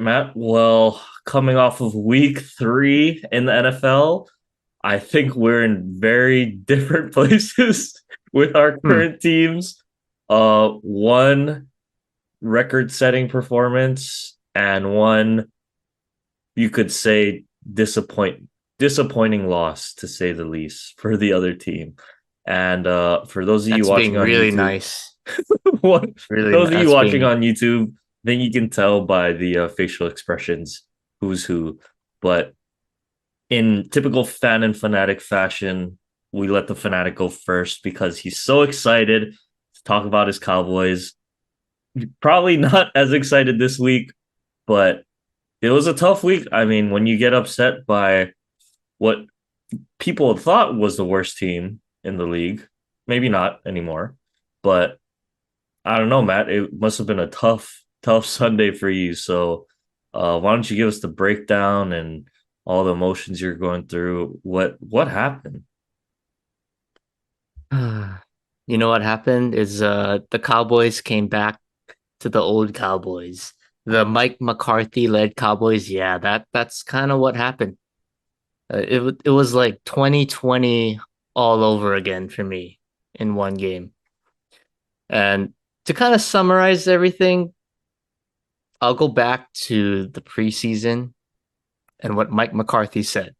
Matt. Well, coming off of week 3 in the NFL, I think we're in very different places with our Hmm. current teams. One record-setting performance and one you could say disappointing loss to say the least for the other team. And for those of you That's being watching on really YouTube, nice. what those of you That's watching being. on YouTube, I think you can tell by the facial expressions who's who. But in typical fan and fanatic fashion, we let the fanatic go first because he's so excited to talk about his Cowboys. Probably not as excited this week, but it was a tough week. I mean, when you get upset by what people thought was the worst team in the league, maybe not anymore, but I don't know, Matt. It must have been a tough Sunday for you. So, why don't you give us the breakdown and all the emotions you're going through? What happened? You know what happened is the Cowboys came back to the old Cowboys. The Mike McCarthy led Cowboys. Yeah, that's kind of what happened. It was like 2020 all over again for me in one game. And to kind of summarize everything, I'll go back to the preseason and what Mike McCarthy said.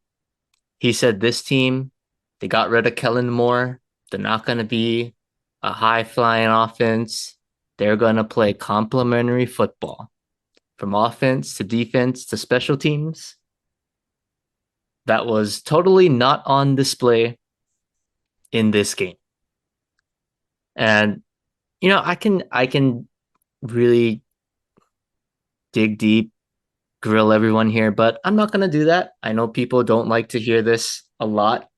He said this team, they got rid of Kellen Moore. They're not going to be a high flying offense. They're going to play complementary football from offense to defense to special teams. That was totally not on display in this game. And I can really dig deep, grill everyone here, but I'm not going to do that. I know people don't like to hear this a lot.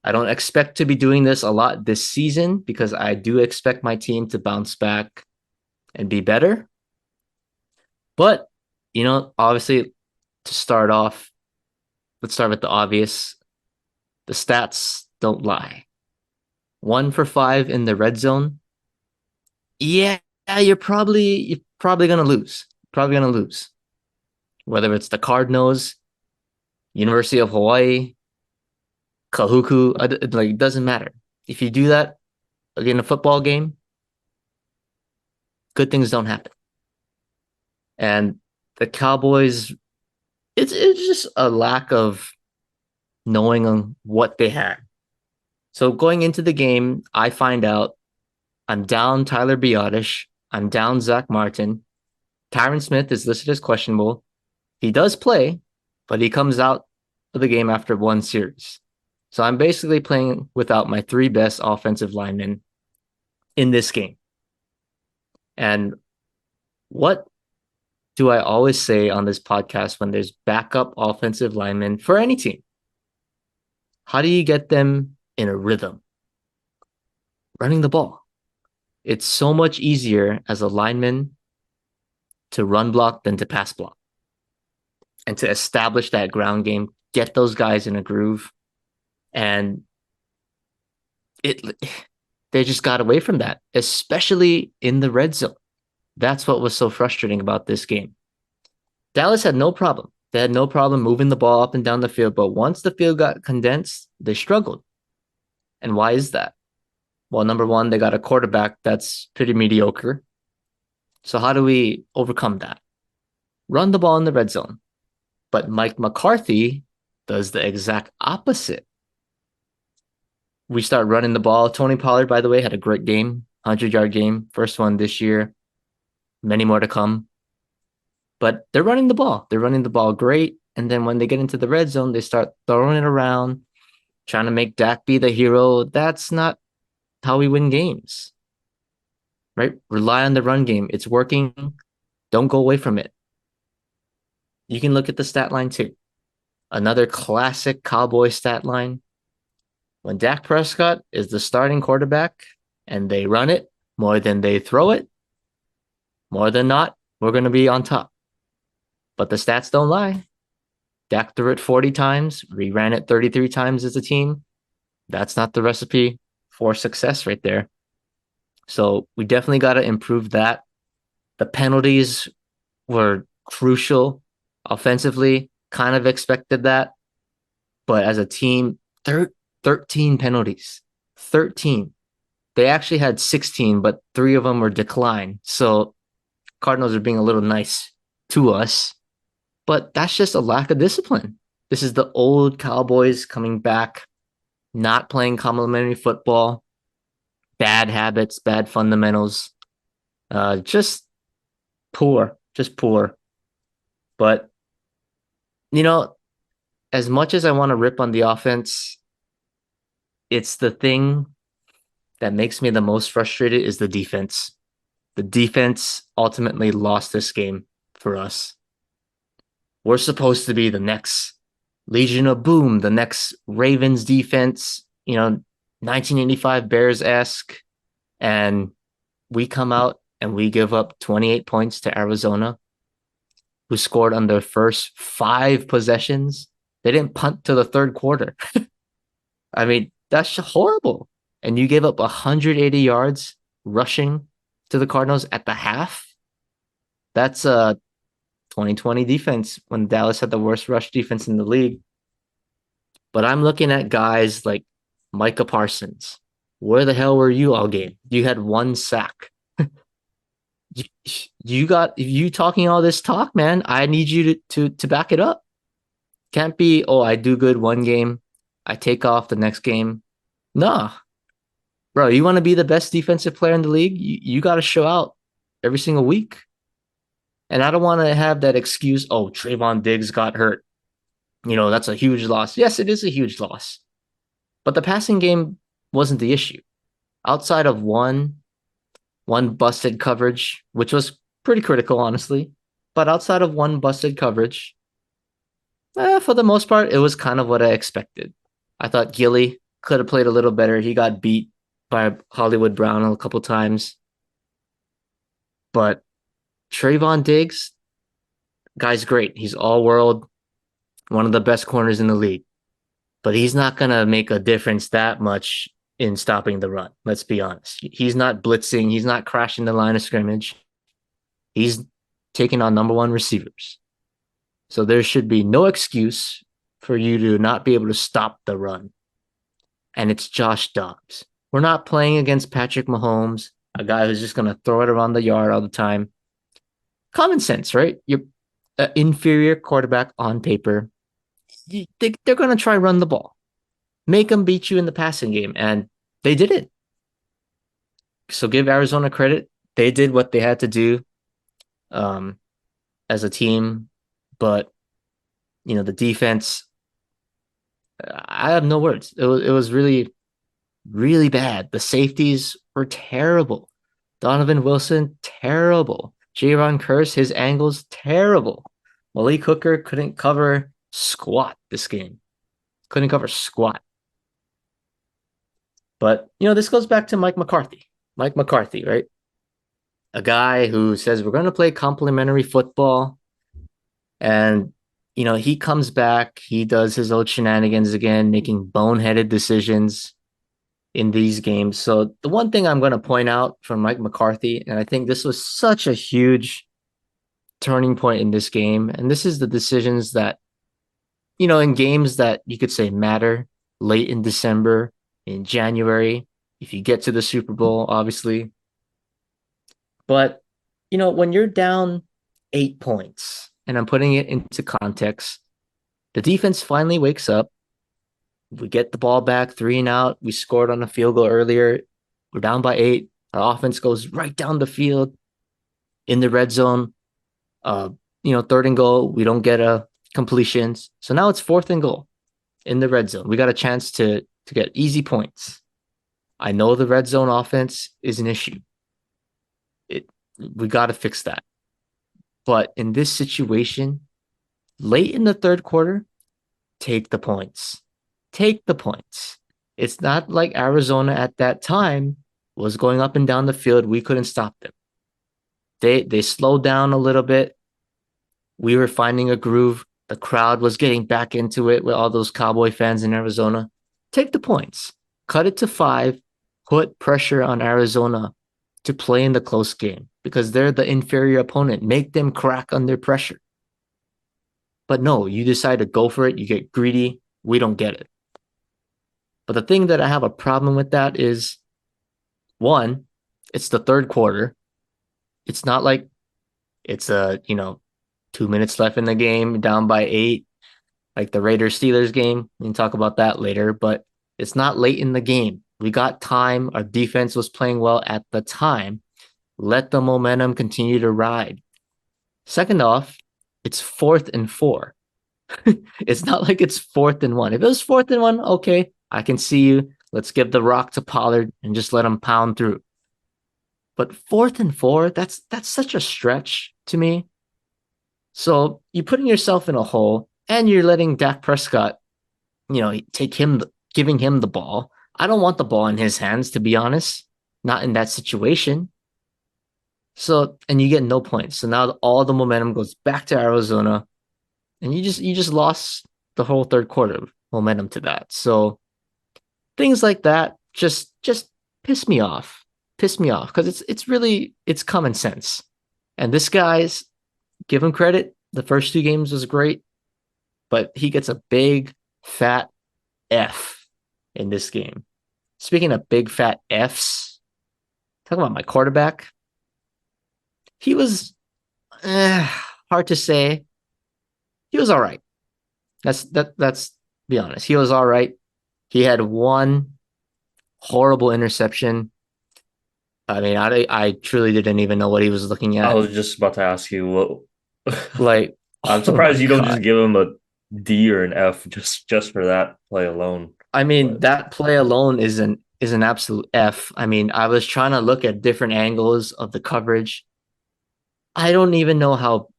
I don't expect to be doing this a lot this season because I do expect my team to bounce back and be better. But, obviously, to start off, let's start with the obvious. The stats don't lie. 1 for 5 in the red zone. Yeah, you're probably gonna lose. Probably gonna lose. Whether it's the Cardinals, University of Hawaii, Kahuku, like it doesn't matter. If you do that in a football game, good things don't happen. And the Cowboys, it's just a lack of knowing on what they had. So going into the game, I find out I'm down Tyler Biotish, I'm down Zach Martin. Tyron Smith is listed as questionable. He does play, but he comes out of the game after one series. So I'm basically playing without my 3 best offensive linemen in this game. And what do I always say on this podcast when there's backup offensive linemen for any team? How do you get them in a rhythm? Running the ball. It's so much easier as a lineman to run block than to pass block and to establish that ground game, get those guys in a groove. And it they just got away from that, especially in the red zone. That's what was so frustrating about this game. Dallas had no problem. They had no problem moving the ball up and down the field, but once the field got condensed, they struggled. And why is that? Well, number one, they got a quarterback that's pretty mediocre. So how do we overcome that? Run the ball in the red zone. But Mike McCarthy does the exact opposite. We start running the ball. Tony Pollard, by the way, had a great game, 100-yard game, first one this year, many more to come. But they're running the ball. They're running the ball great. And then when they get into the red zone, they start throwing it around, trying to make Dak be the hero. That's not how we win games, right? Rely on the run game. It's working. Don't go away from it. You can look at the stat line too. Another classic Cowboy stat line. When Dak Prescott is the starting quarterback and they run it more than they throw it, more than not, we're going to be on top. But the stats don't lie. Dak threw it 40 times. We ran it 33 times as a team. That's not the recipe for success right there. So we definitely got to improve that. The penalties were crucial offensively. Kind of expected that, but as a team, 13 penalties. 13. They actually had 16, but three of them were declined. So Cardinals are being a little nice to us, but that's just a lack of discipline. This is the old Cowboys coming back, not playing complementary football, bad habits, bad fundamentals, just poor, just poor. But, you know, as much as I want to rip on the offense, it's the thing that makes me the most frustrated is the defense. The defense ultimately lost this game for us. We're supposed to be the next Legion of Boom, the next Ravens defense, 1985 Bears esque. And we come out and we give up 28 points to Arizona, who scored on their first 5 possessions. They didn't punt to the third quarter. I mean, that's horrible. And you gave up 180 yards rushing to the Cardinals at the half. That's a 2020 defense when Dallas had the worst rush defense in the league. But I'm looking at guys like Micah Parsons. Where the hell were you all game? You had 1 sack. You got you talking all this talk, man. I need you to back it up. Can't be, oh, I do good one game, I take off the next game. Nah, bro, you want to be the best defensive player in the league? You got to show out every single week. And I don't want to have that excuse, oh, Trayvon Diggs got hurt. That's a huge loss. Yes, it is a huge loss. But the passing game wasn't the issue. Outside of one busted coverage, which was pretty critical, honestly. But outside of one busted coverage, for the most part, it was kind of what I expected. I thought Gilly could have played a little better. He got beat by Hollywood Brown a couple times. But Trayvon Diggs, guy's great. He's all world, one of the best corners in the league. But he's not going to make a difference that much in stopping the run. Let's be honest. He's not blitzing. He's not crashing the line of scrimmage. He's taking on number one receivers. So there should be no excuse for you to not be able to stop the run. And it's Josh Dobbs. We're not playing against Patrick Mahomes, a guy who's just going to throw it around the yard all the time. Common sense, right? You're an inferior quarterback on paper. They're going to try run the ball. Make them beat you in the passing game. And they did it. So give Arizona credit. They did what they had to do as a team. But, the defense, I have no words. It was really, really bad. The safeties were terrible. Donovan Wilson, terrible. Jaron Curse, his angles, terrible. Malik Hooker couldn't cover squat this game. Couldn't cover squat. But, this goes back to Mike McCarthy. Mike McCarthy, right? A guy who says we're going to play complementary football. And, he comes back. He does his old shenanigans again, making boneheaded decisions in these games. So the one thing I'm going to point out from Mike McCarthy, and I think this was such a huge turning point in this game, and this is the decisions that, in games that you could say matter late in December, in January, if you get to the Super Bowl, obviously. But, when you're down 8 points, and I'm putting it into context, the defense finally wakes up. We get the ball back, 3 and out. We scored on a field goal earlier. We're down by 8. Our offense goes right down the field in the red zone. 3rd and goal. We don't get a completions. So now it's 4th and goal in the red zone. We got a chance to get easy points. I know the red zone offense is an issue. We got to fix that. But in this situation, late in the 3rd quarter, take the points. Take the points. It's not like Arizona at that time was going up and down the field. We couldn't stop them. They slowed down a little bit. We were finding a groove. The crowd was getting back into it with all those Cowboy fans in Arizona. Take the points. Cut it to 5. Put pressure on Arizona to play in the close game. because they're the inferior opponent. Make them crack under pressure. But no, you decide to go for it. You get greedy. We don't get it. But the thing that I have a problem with that is one, it's the third quarter. It's not like it's 2 minutes left in the game, down by 8, like the Raiders Steelers game. We can talk about that later, but it's not late in the game. We got time. Our defense was playing well at the time. Let the momentum continue to ride. Second off, it's 4th and 4. It's not like it's 4th and 1. If it was 4th and 1, okay, I can see you. Let's give the rock to Pollard and just let him pound through. But 4th and 4, that's such a stretch to me. So you're putting yourself in a hole, and you're letting Dak Prescott, giving him the ball. I don't want the ball in his hands, to be honest. Not in that situation. So, and you get no points. So now all the momentum goes back to Arizona, and you just lost the whole third quarter momentum to that. So things like that just piss me off. Piss me off because it's common sense. And this guy's, give him credit. The first 2 games was great, but he gets a big fat F in this game. Speaking of big fat Fs, talk about my quarterback. He was hard to say. He was all right. That's be honest. He was all right. He had one horrible interception. I mean, I truly didn't even know what he was looking I at. was just about to ask you what. Like, I'm oh surprised my you don't just God. give him a D or an F just for that play alone. I mean, But that play alone is an absolute F. I mean, I was trying to look at different angles of the coverage. I don't even know how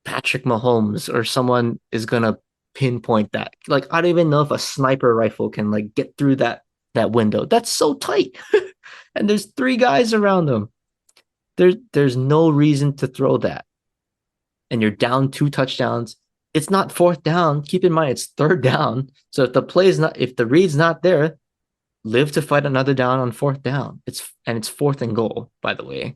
Patrick Mahomes or someone is gonna pinpoint that. Like, I don't even know if a sniper rifle can like get through that window. That's so tight. And there's 3 guys around him. There's no reason to throw that. And you're down 2 touchdowns. It's not 4th down. Keep in mind it's 3rd down. So if the read's not there, live to fight another down on 4th down. It's 4th and goal, by the way.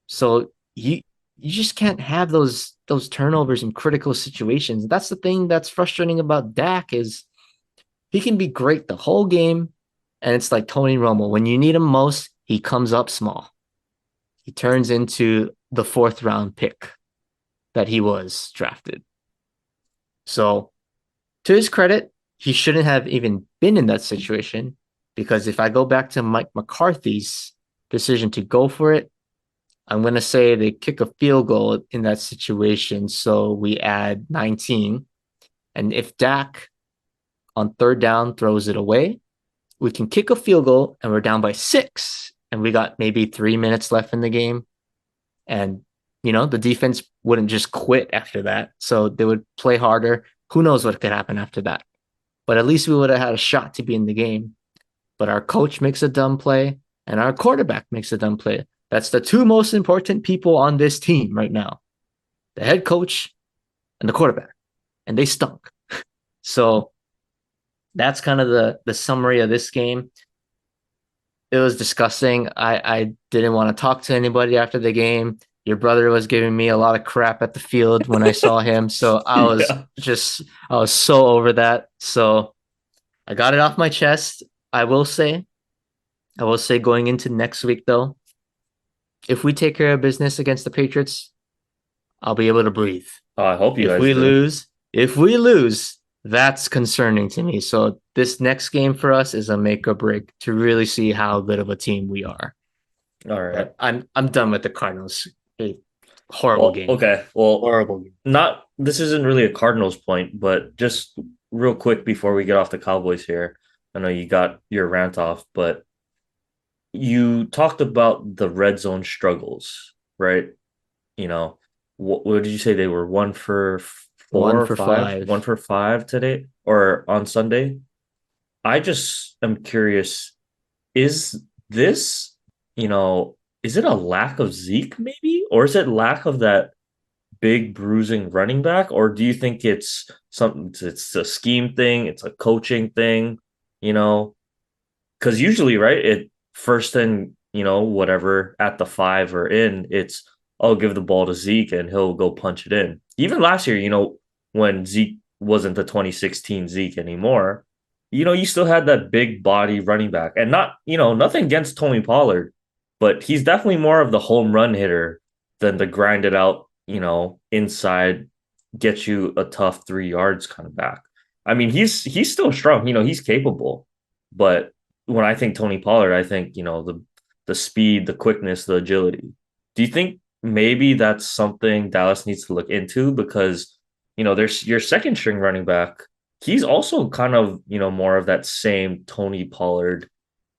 So you just can't have those turnovers in critical situations. That's the thing that's frustrating about Dak is he can be great the whole game, and it's like Tony Romo. When you need him most, he comes up small. He turns into the 4th round pick that he was drafted. So to his credit, he shouldn't have even been in that situation because if I go back to Mike McCarthy's decision to go for it, I'm going to say they kick a field goal in that situation. So we add 19. And if Dak on 3rd down throws it away, we can kick a field goal and we're down by 6. And we got maybe 3 minutes left in the game. And, the defense wouldn't just quit after that. So they would play harder. Who knows what could happen after that? But at least we would have had a shot to be in the game. But our coach makes a dumb play and our quarterback makes a dumb play. That's the 2 most important people on this team right now, the head coach and the quarterback, and they stunk. So that's kind of the summary of this game. It was disgusting. I didn't want to talk to anybody after the game. Your brother was giving me a lot of crap at the field when I saw him. So yeah. I was so over that. So I got it off my chest. I will say going into next week, though, if we take care of business against the Patriots, I'll be able to breathe. Oh, I hope you If guys we do. lose, if we lose, that's concerning to me. So this next game for us is a make or break to really see how good of a team we are. All right. But I'm done with the Cardinals. A horrible Well, game. okay. Well, Horrible game. not this isn't really a Cardinals point, but just real quick before we get off the Cowboys here. I know you got your rant off, but you talked about the red zone struggles, right? You know, what did you say they were 1 for 4 One or for five? One five. for five today or on Sunday? I just am curious, is this, is it a lack of Zeke maybe? Or is it lack of that big bruising running back? Or do you think it's something, it's a scheme thing, it's a coaching thing, you know? Because usually, right, it first and whatever at the 5 or in, it's I'll give the ball to Zeke and he'll go punch it in. Even last year, when Zeke wasn't the 2016 Zeke anymore, you still had that big body running back. And nothing against Tony Pollard, but he's definitely more of the home run hitter than the grinded out, inside, get you a tough 3 yards kind of back. I mean, he's still strong, he's capable. But when I think Tony Pollard, I think, the speed, the quickness, the agility. Do you think maybe that's something Dallas needs to look into? Because, there's your second string running back. He's also kind of, more of that same Tony Pollard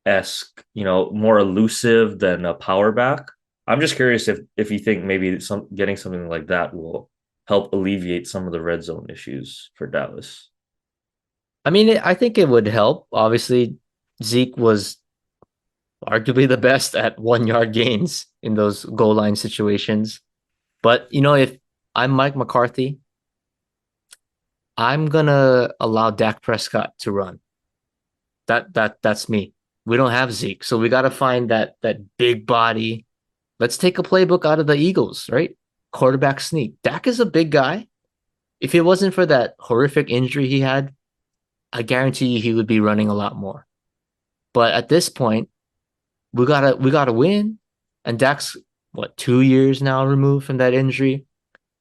esque, more elusive than a power back. I'm just curious if you think maybe getting something like that will help alleviate some of the red zone issues for Dallas. I mean, I think it would help. Obviously, Zeke was arguably the best at 1 yard gains in those goal line situations. But if I'm Mike McCarthy, I'm gonna allow Dak Prescott to run. That's me. We don't have Zeke, so we got to find that big body. Let's take a playbook out of the Eagles, right? Quarterback sneak. Dak is a big guy. If it wasn't for that horrific injury he had, I guarantee you he would be running a lot more. But at this point, we gotta win. And Dak's what 2 years now removed from that injury.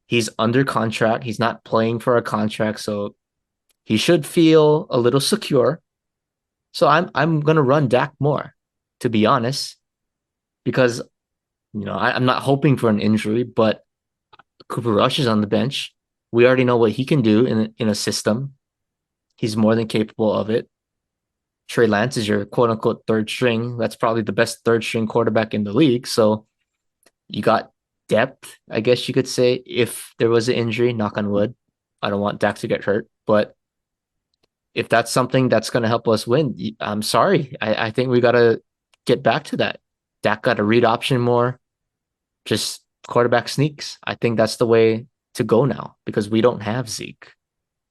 He's under contract. He's not playing for a contract, so he should feel a little secure. So I'm gonna run Dak more, to be honest, because I'm not hoping for an injury, but Cooper Rush is on the bench. We already know what he can do in a system. He's more than capable of it. Trey Lance is your quote unquote third string. That's probably the best third string quarterback in the league. So you got depth, I guess you could say, if there was an injury, knock on wood. I don't want Dak to get hurt, but if that's something that's going to help us win, I'm sorry. I think we got to get back to that. Dak got to read option more, just quarterback sneaks. I think that's the way to go now because we don't have Zeke.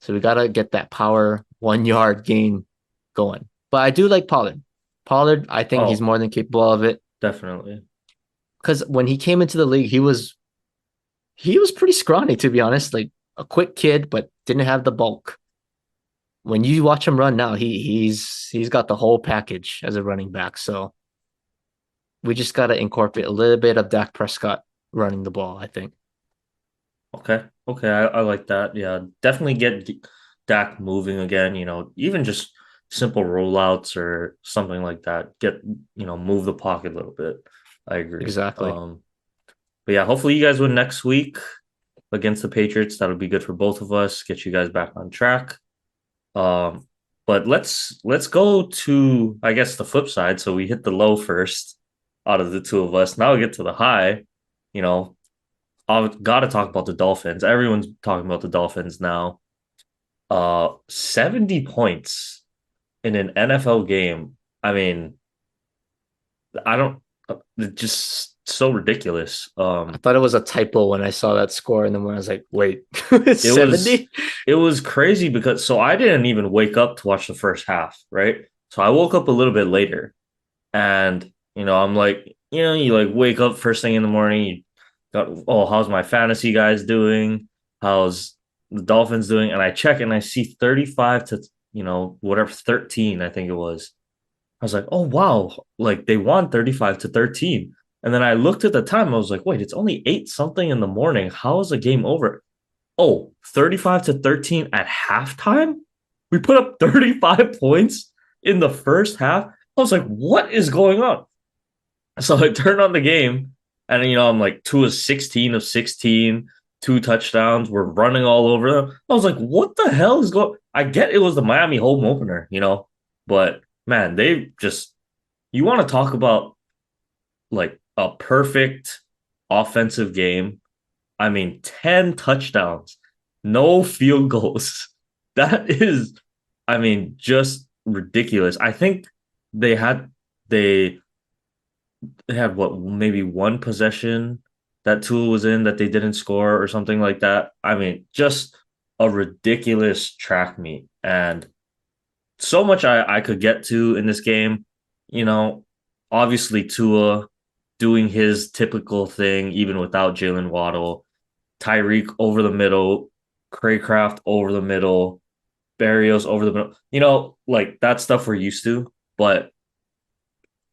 So we got to get that power 1 yard gain going. But I do like Pollard. Pollard, I think he's Oh, more than capable of it definitely. because when he came into the league, he was pretty scrawny to be honest, like a quick kid, but didn't have the bulk. When you watch him run now, he's got the whole package as a running back. So we just got to incorporate a little bit of Dak Prescott running the ball, I think. Okay. Okay. I like that. Yeah. Definitely get Dak moving again, even just simple rollouts or something like that. Move the pocket a little bit. I agree. Exactly. But yeah, hopefully you guys win next week against the Patriots. That'll be good for both of us, get you guys back on track. Um, but let's go to, I guess, the flip side. So we hit the low first out of the two of us. Now we get to the high. You know, I've got to talk about the Dolphins. Everyone's talking about the Dolphins now. 70 points in an NFL game. I mean, I don't just so ridiculous. I thought it was a typo when I saw that score, and then when I was like, "Wait, It was 70?" it was crazy because so I didn't even wake up to watch the first half, right? So I woke up a little bit later and I'm like, you like wake up first thing in the morning, you got, oh, how's my fantasy guys doing? How's the Dolphins doing? And I check and I see 35 to, whatever 13, I think it was. I was like, oh wow, like they won 35 to 13. And then I looked at the time, I was like, wait, it's only 8 something in the morning. How is the game over? Oh, 35 to 13 at halftime? We put up 35 points in the first half. I was like, what is going on? So I turned on the game and I'm like 2 of 16 of 16, 2 touchdowns. We're running all over them. I was like, what the hell is going? I get it was the Miami home opener, but man, they just you want to talk about like a perfect offensive game. I mean, 10 touchdowns, no field goals. That is, I mean, just ridiculous. I think they had they they had what maybe one possession that Tool was in that they didn't score or something like that. I mean, just a ridiculous track meet and so much I could get to in this game. You know, Obviously, Tua doing his typical thing, even without Jalen Waddle. Tyreek over the middle, Craycraft over the middle, Barrios over the middle. Like that stuff we're used to. But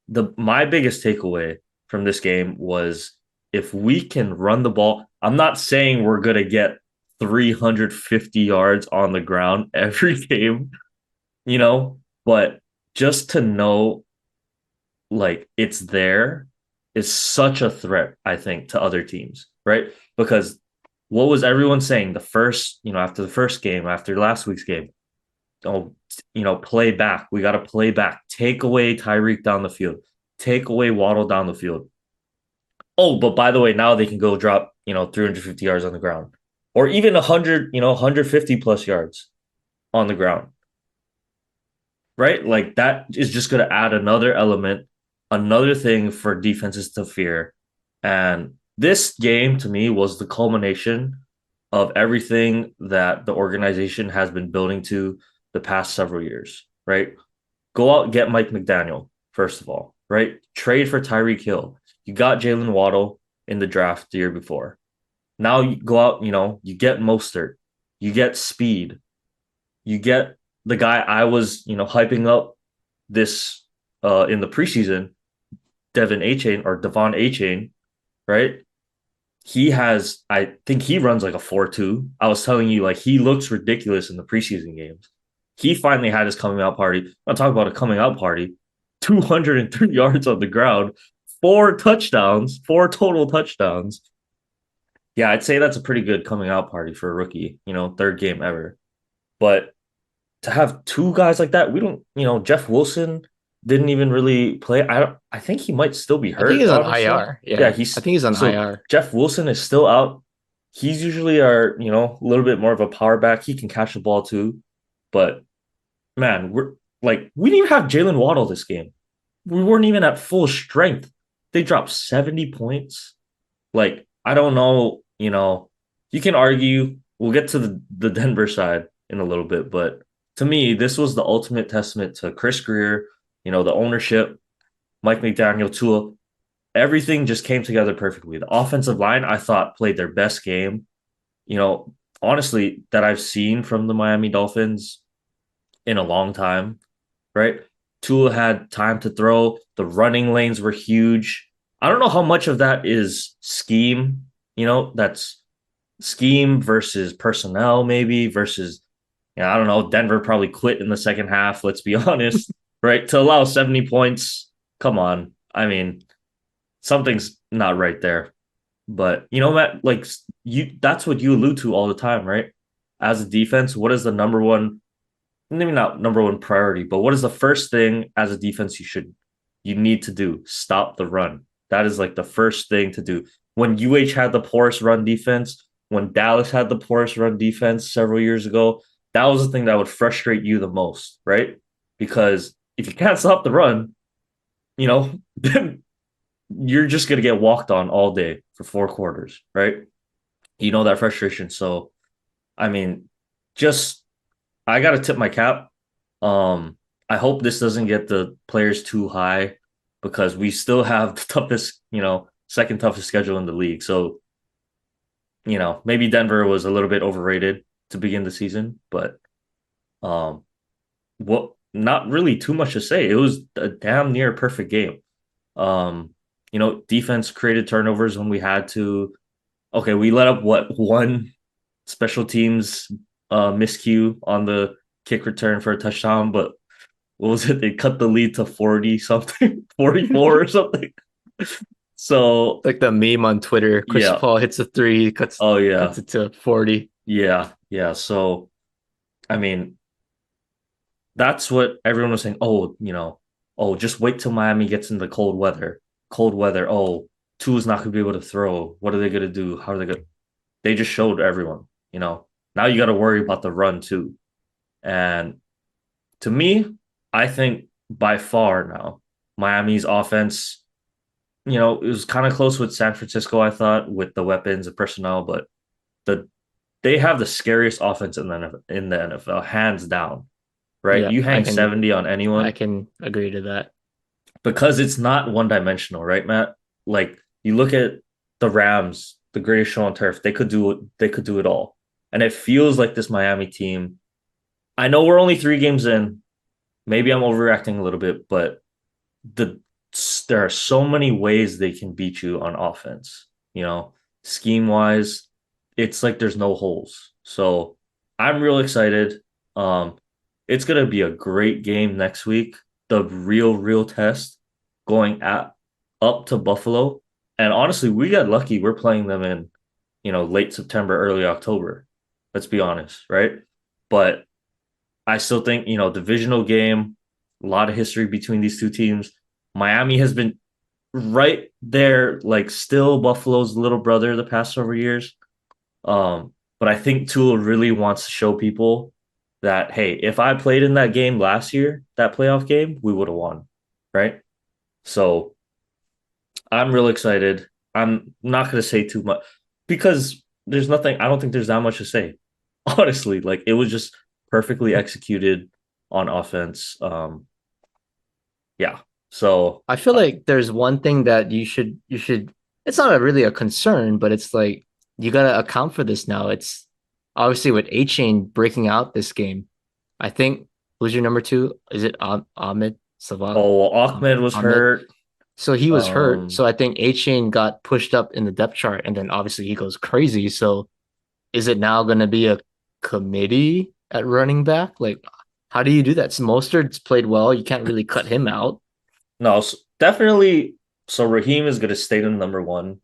the my biggest takeaway from this game was if we can run the ball. I'm not saying we're gonna get 350 yards on the ground every game, you know, but just to know like it's there is such a threat, I think, to other teams, right? Because what was everyone saying the first, after the first game, after last week's game? Oh, play back. We got to play back. Take away Tyreek down the field. Take away Waddle down the field. Oh, but by the way, now they can go drop, 350 yards on the ground or even 100, 150 plus yards on the ground, right? Like that is just going to add another element, another thing for defenses to fear. And this game to me was the culmination of everything that the organization has been building to the past several years, right? Go out and get Mike McDaniel, first of all, right? Trade for Tyreek Hill. You got Jalen Waddle in the draft the year before. Now you go out, you get Mostert, you get speed, you get the guy I was, hyping up this in the preseason, Devin A Chain or Devon A Chain, right? I think he runs like a 4.2. I was telling you, like, he looks ridiculous in the preseason games. He finally had his coming out party. I'm talking about a coming out party. 203 yards on the ground, four touchdowns, four total touchdowns. Yeah, I'd say that's a pretty good coming out party for a rookie, third game ever. But to have two guys like that, we don't, Jeff Wilson didn't even really play. I think he might still be I think hurt, he's on honestly. IR. Yeah, Yeah, I he's think he's on so IR. Jeff Wilson is still out. He's usually our, a little bit more of a power back. He can catch the ball too. But man, we didn't even have Jalen Waddle this game. We weren't even at full strength. They dropped 70 points. Like, I don't know, you can argue. We'll get to the Denver side in a little bit, but to me, this was the ultimate testament to Chris Greer, the ownership, Mike McDaniel, Tua. Everything just came together perfectly. The offensive line, I thought, played their best game, honestly, that I've seen from the Miami Dolphins in a long time, right? Tua had time to throw. The running lanes were huge. I don't know how much of that is scheme, that's scheme versus personnel, maybe versus, I don't know. Denver probably quit in the second half. Let's be honest, right? To allow 70 points, come on. I mean, something's not right there. But Matt, like that's what you allude to all the time, right? As a defense, what is the number one, maybe not number one priority, but what is the first thing as a defense you need to do? Stop the run. That is like the first thing to do. When UH had the poorest run defense, when Dallas had the poorest run defense several years ago, that was the thing that would frustrate you the most, right? Because if you can't stop the run, then you're just gonna get walked on all day for 4 quarters, right? That frustration. So, I mean, just I gotta tip my cap. I hope this doesn't get the players too high because we still have the toughest, second toughest schedule in the league. So, maybe Denver was a little bit overrated to begin the season, but um, what not really too much to say. It was a damn near perfect game. Um, defense created turnovers when we had to. Okay, we let up one special teams miscue on the kick return for a touchdown, but what was it? They cut the lead to 40 something, 44 or something. So Like the meme on Twitter, Chris yeah. Paul hits a three, Oh cuts yeah. it to 40. Yeah. Yeah. So I mean, that's what everyone was saying. Oh, oh, just wait till Miami gets in the cold weather. Cold weather. Oh, Tua's not gonna be able to throw. What are they gonna do? How are they gonna they just showed everyone, Now you gotta worry about the run too. And to me, I think by far now, Miami's offense, it was kind of close with San Francisco, I thought, with the weapons and personnel, but the they have the scariest offense in the NFL, hands down. Right? Yeah, You hang 70 on I anyone, can agree to that. because it's not one dimensional, right, Matt? Like you look at the Rams, the greatest show on turf, they could do it all. And it feels like this Miami team. I know we're only 3 games in. Maybe I'm overreacting a little bit, but the there are so many ways they can beat you on offense. You know, scheme wise, it's like there's no holes. So I'm real excited. Um, it's gonna be a great game next week. The real test going at up to Buffalo. And honestly, we got lucky. We're playing them in, late September, early October. Let's be honest, right? But I still think, divisional game, a lot of history between these two teams. Miami has been right there, like still Buffalo's little brother the past several years. But I think Tua really wants to show people that, hey, if I played in that game last year, that playoff game, we would have won. Right. So I'm real excited. I'm not going to say too much because there's nothing, I don't think there's that much to say. Honestly, like it was just perfectly executed on offense. Yeah. So I feel like there's one thing that you should it's not really a concern, but it's like you gotta account for this now. It's obviously with A Chain breaking out this game. I think who's your number two? Is it Ahmed Sabah? oh, Ahmed was Ahmed. hurt. So he was hurt. Um, So I think A Chain got pushed up in the depth chart, and then obviously he goes crazy. So is it now gonna be a committee at running back? Like, how do you do that? So Mostert's played well. You can't really cut him out. no, definitely. So Raheem is going to stay the number one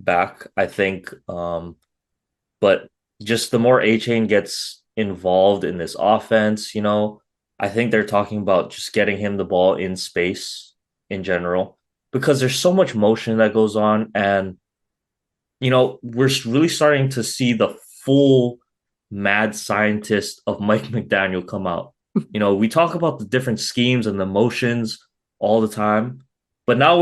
back, I think. But just the more A Chain gets involved in this offense, I think they're talking about just getting him the ball in space in general because there's so much motion that goes on. And, we're really starting to see the full mad scientist of Mike McDaniel come out. We talk about the different schemes and the motions all the time, but now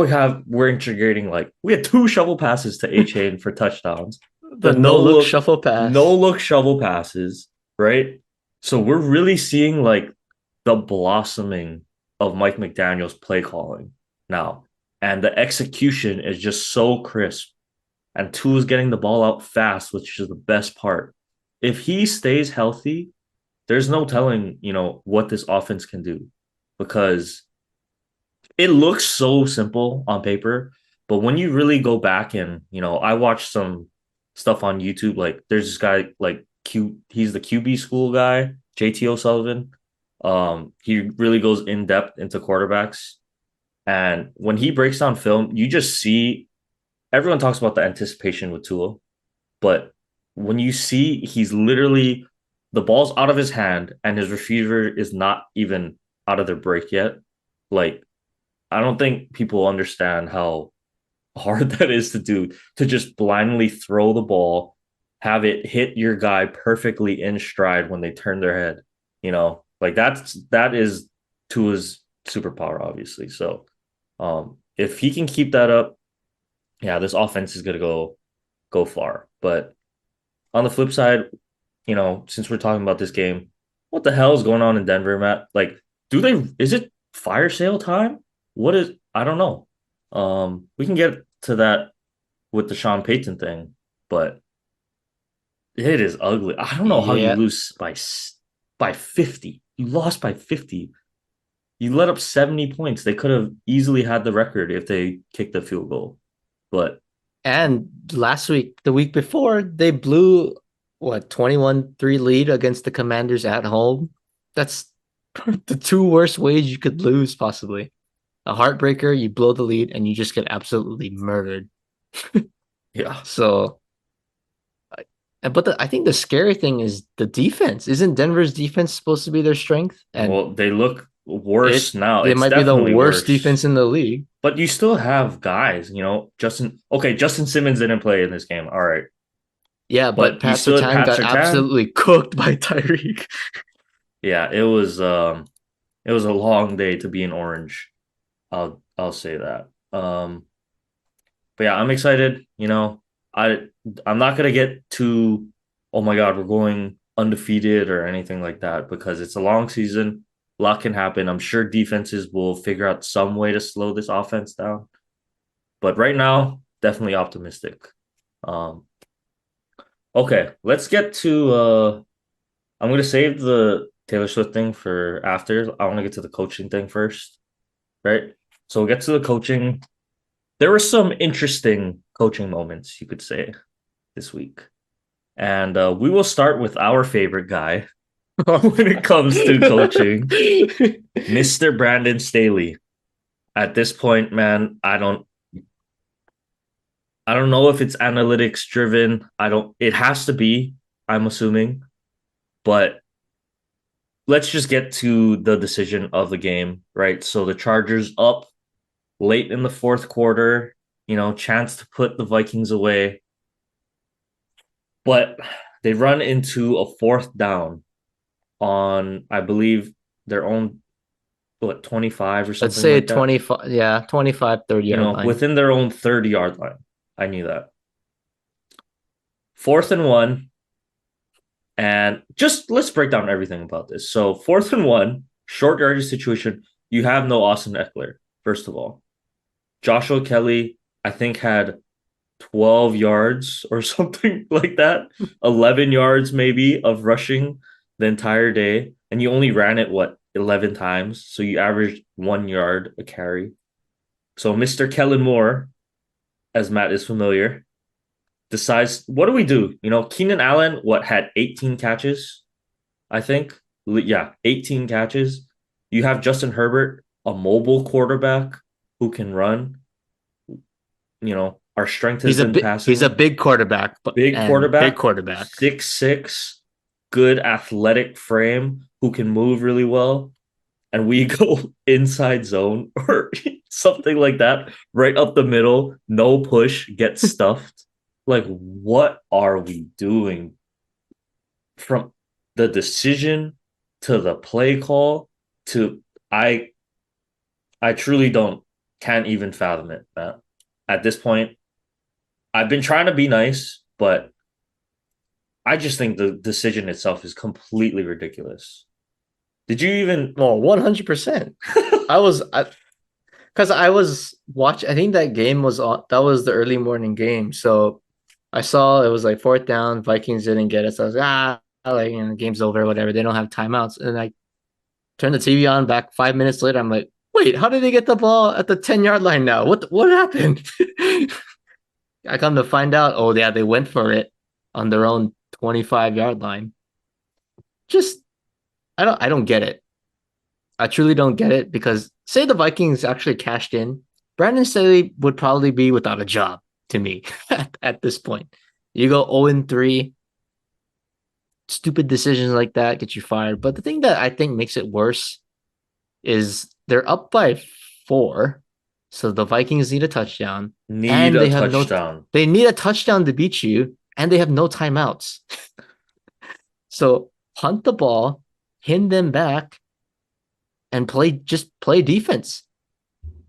we're integrating like we had 2 shovel passes to A Chain for touchdowns, the The no look shuffle no pass. look shovel passes, right? So we're really seeing like the blossoming of Mike McDaniel's play calling now, and the execution is just so crisp. And two is getting the ball out fast, which is the best part. If he stays healthy, there's no telling, what this offense can do because it looks so simple on paper, but when you really go back and, I watched some stuff on YouTube, like there's this guy like he's the QB school guy, JT O'Sullivan. He really goes in depth into quarterbacks. And when he breaks down film, you just see everyone talks about the anticipation with Tua, but when you see he's literally the ball's out of his hand and his receiver is not even out of their break yet, like I don't think people understand how hard that is to do to just blindly throw the ball, have it hit your guy perfectly in stride when they turn their head. Like that is Tua's superpower, obviously. So if he can keep that up, yeah, this offense is gonna go far. But on the flip side, since we're talking about this game, what the hell is going on in Denver, Matt? Like, is it fire sale time? I don't know. We can get to that with the Sean Payton thing, but it is ugly. I don't know how you Yeah. lose by 50. You lost by 50. You let up 70 points. They could have easily had the record if they kicked the field goal. But And last week, the week before, they blew what 21-3 lead against the Commanders at home. That's the two worst ways you could lose, possibly. A heartbreaker, you blow the lead and you just get absolutely murdered. yeah, So, I think the scary thing is the defense. Isn't Denver's defense supposed to be their strength? And well, they look worse it now. they It's might be the definitely worst worse. defense in the league. But you still have guys, Justin Simmons didn't play in this game. All right. Yeah, but But you Pat still had Sertan Pat got Sertan. absolutely cooked by Tyreek. Yeah, it was a long day to be in orange. I'll say that. But yeah, I'm excited. I I'm not gonna get too, oh my God, we're going undefeated or anything like that because it's a long season. A lot can happen. I'm sure defenses will figure out some way to slow this offense down. But right now, definitely optimistic. Um, okay, let's get to I'm gonna save the Taylor Swift thing for after. I want to get to the coaching thing first, right? So we'll get to the coaching. There were some interesting coaching moments, you could say, this week. And we will start with our favorite guy when it comes to coaching, Mr. Brandon Staley. At this point, man, I don't know if it's analytics driven. I don't it has to be, I'm assuming, but let's just get to the decision of the game, right? So the Chargers up late in the fourth quarter, chance to put the Vikings away, but they run into a fourth down on, I believe, their own, 25 or Let's something say like that. 25, yeah, 25, 30 yard line. Within their own 30-yard line. I knew that. Fourth and one. And just let's break down everything about this. So, fourth and one, short yardage situation. You have no Austin Eckler, first of all. Joshua Kelly, I think, had 12 yards or something like that, 11 yards maybe of rushing the entire day. And you only ran it, what, 11 times? So you averaged 1 yard a carry. So Mr. Kellen Moore, as Matt is familiar, decides, what do we do? Keenan Allen, what, had 18 catches, I think? Yeah, 18 catches. You have Justin Herbert, a mobile quarterback who can run. Our strength has been He's a passing. big quarterback, Big and big quarterback, quarterback. 6'6", good athletic frame who can move really well. And we go inside zone or something like that, right up the middle, no push, get stuffed. Like, what are we doing? From the decision to the play call to I I truly can't even fathom it, Matt. At this point, I've been trying to be nice, but I just think the decision itself is completely ridiculous. Did you even? Well, 100%. I was because I was watching. I think that game was on. That was the early morning game. So I saw it was like fourth down. Vikings didn't get it. So I was like, game's over, whatever. They don't have timeouts. And I turned the TV on. Back 5 minutes later, I'm like, wait, how did they get the ball at the 10 yard line now? What happened? I come to find out. Oh yeah, they went for it on their own 25 yard line. Just I don't get it. I truly don't get it because say the Vikings actually cashed in, Brandon Staley would probably be without a job to me at this point. You go 0-3, stupid decisions like that get you fired. But the thing that I think makes it worse is they're up by 4. So the Vikings need a touchdown Need and a touchdown. they need a touchdown to beat you and they have no timeouts. So punt the ball, hand them back and play defense.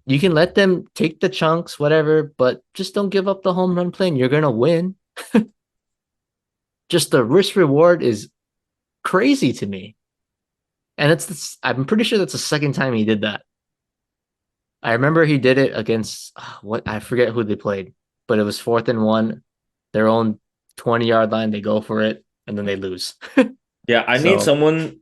You can let them take the chunks, whatever, but just don't give up the home run play and you're going to win. Just the risk reward is crazy to me. And I'm pretty sure that's the second time he did that. I remember he did it against what I forget who they played, but it was fourth and one, their own 20-yard line. They go for it and then they lose. Yeah, I need So, someone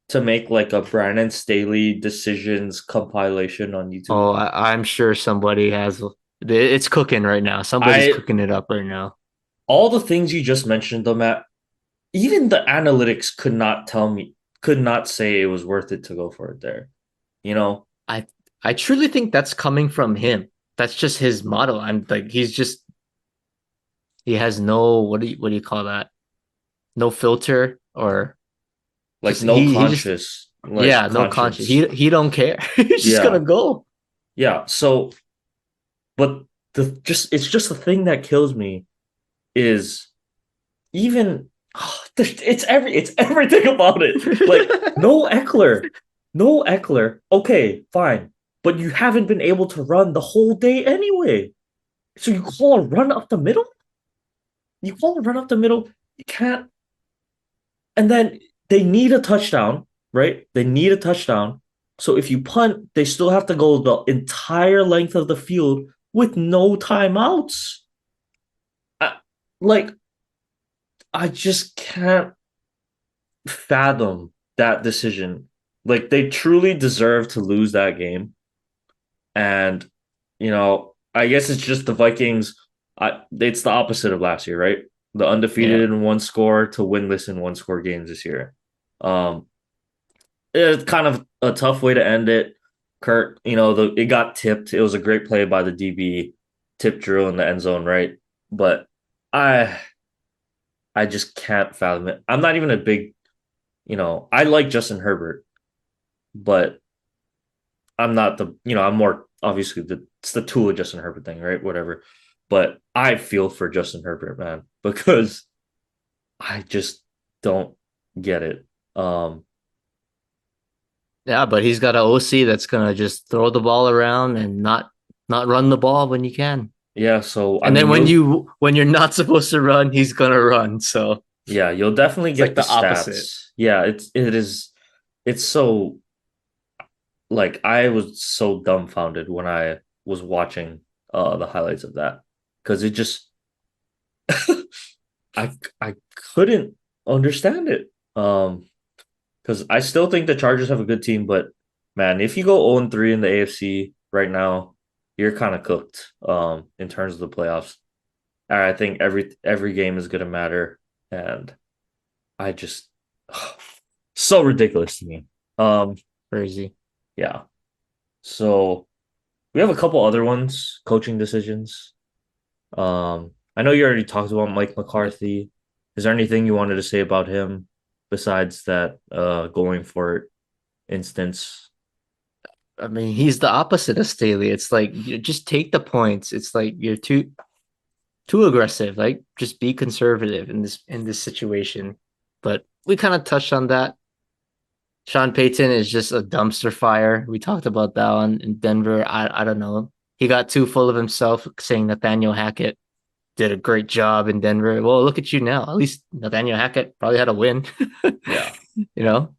to make like a Brandon Staley decisions compilation on YouTube. I'm sure somebody has it's cooking right now. Somebody's I cooking it up right now. All the things you just mentioned, though, Matt, even the analytics could not say it was worth it to go for it there. You know, I I truly think that's coming from him. That's just his motto. I'm like he has no what do you call that? No filter or like just no he just conscious, like yeah, no conscience. conscience. He don't care. He's just gonna Yeah, go. yeah. So, but it's just the thing that kills me is even it's everything about it. Like no Eckler. Okay, fine, but you haven't been able to run the whole day anyway. So you call a run up the middle? You call a run up the middle? You can't. And then they need a touchdown. right? They need a touchdown. So if you punt, they still have to go the entire length of the field with no timeouts. I, like, I just can't fathom that decision. Like, they truly deserve to lose that game. And, I guess it's just the Vikings. It's the opposite of last year, right? The Yeah. undefeated in one score to winless in one score games this year. Um, it's kind of a tough way to end it. Kurt, it got tipped. It was a great play by the DB, tip drill in the end zone, right? But I I just can't fathom it. I'm not even a big, I like Justin Herbert, but I'm not I'm more obviously it's the tool of Justin Herbert thing, right? Whatever. But I feel for Justin Herbert, man, because I just don't get it. Yeah, but he's got an OC that's gonna just throw the ball around and not run the ball when you can. Yeah, so I And then mean when you're not supposed to run, he's gonna run. So you'll definitely it's like get the the opposite. stats. Yeah, it's so like I was so dumbfounded when I was watching the highlights of that because it just I couldn't understand it. Because I still think the Chargers have a good team, but man, if you go 0-3 in the AFC right now, you're kind of cooked in terms of the playoffs. I think every game is gonna matter, and I just so ridiculous to me. Um, Crazy. yeah. So we have a couple other ones, coaching decisions. I know you already talked about Mike McCarthy. Is there anything you wanted to say about him besides that going for it instance? I mean, he's the opposite of Staley. It's like you just take the points. It's like you're too aggressive. Like just be conservative in this situation. But we kind of touched on that. Sean Payton is just a dumpster fire. We talked about that one in Denver. I don't know. He got too full of himself, saying Nathaniel Hackett did a great job in Denver. Well, look at you now. At least Nathaniel Hackett probably had a win, Yeah. you know.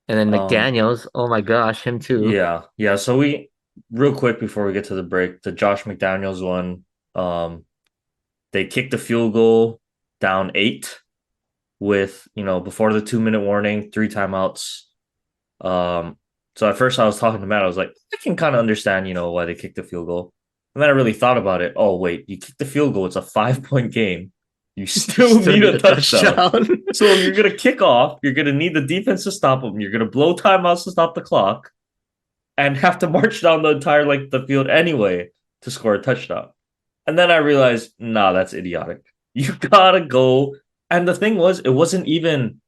And then Um, McDaniel's, oh my gosh, him too. yeah, yeah. So we real quick before we get to the break, the Josh McDaniels one, um, they kicked the field goal down 8 with, before the 2-minute warning, 3 timeouts. Um, so at first I was talking to Matt, I was like, I can kind of understand, why they kicked the field goal. And then I really thought about it. Oh, wait, you kicked the field goal. It's a 5-point game. You You still still need need a a touchdown. touchdown. So you're going to kick off. You're going to need the defense to stop them. You're going to blow timeouts to stop the clock and have to march down the entire like the field anyway to score a touchdown. And then I realized, nah, that's idiotic. You gotta go. And the thing was, it wasn't even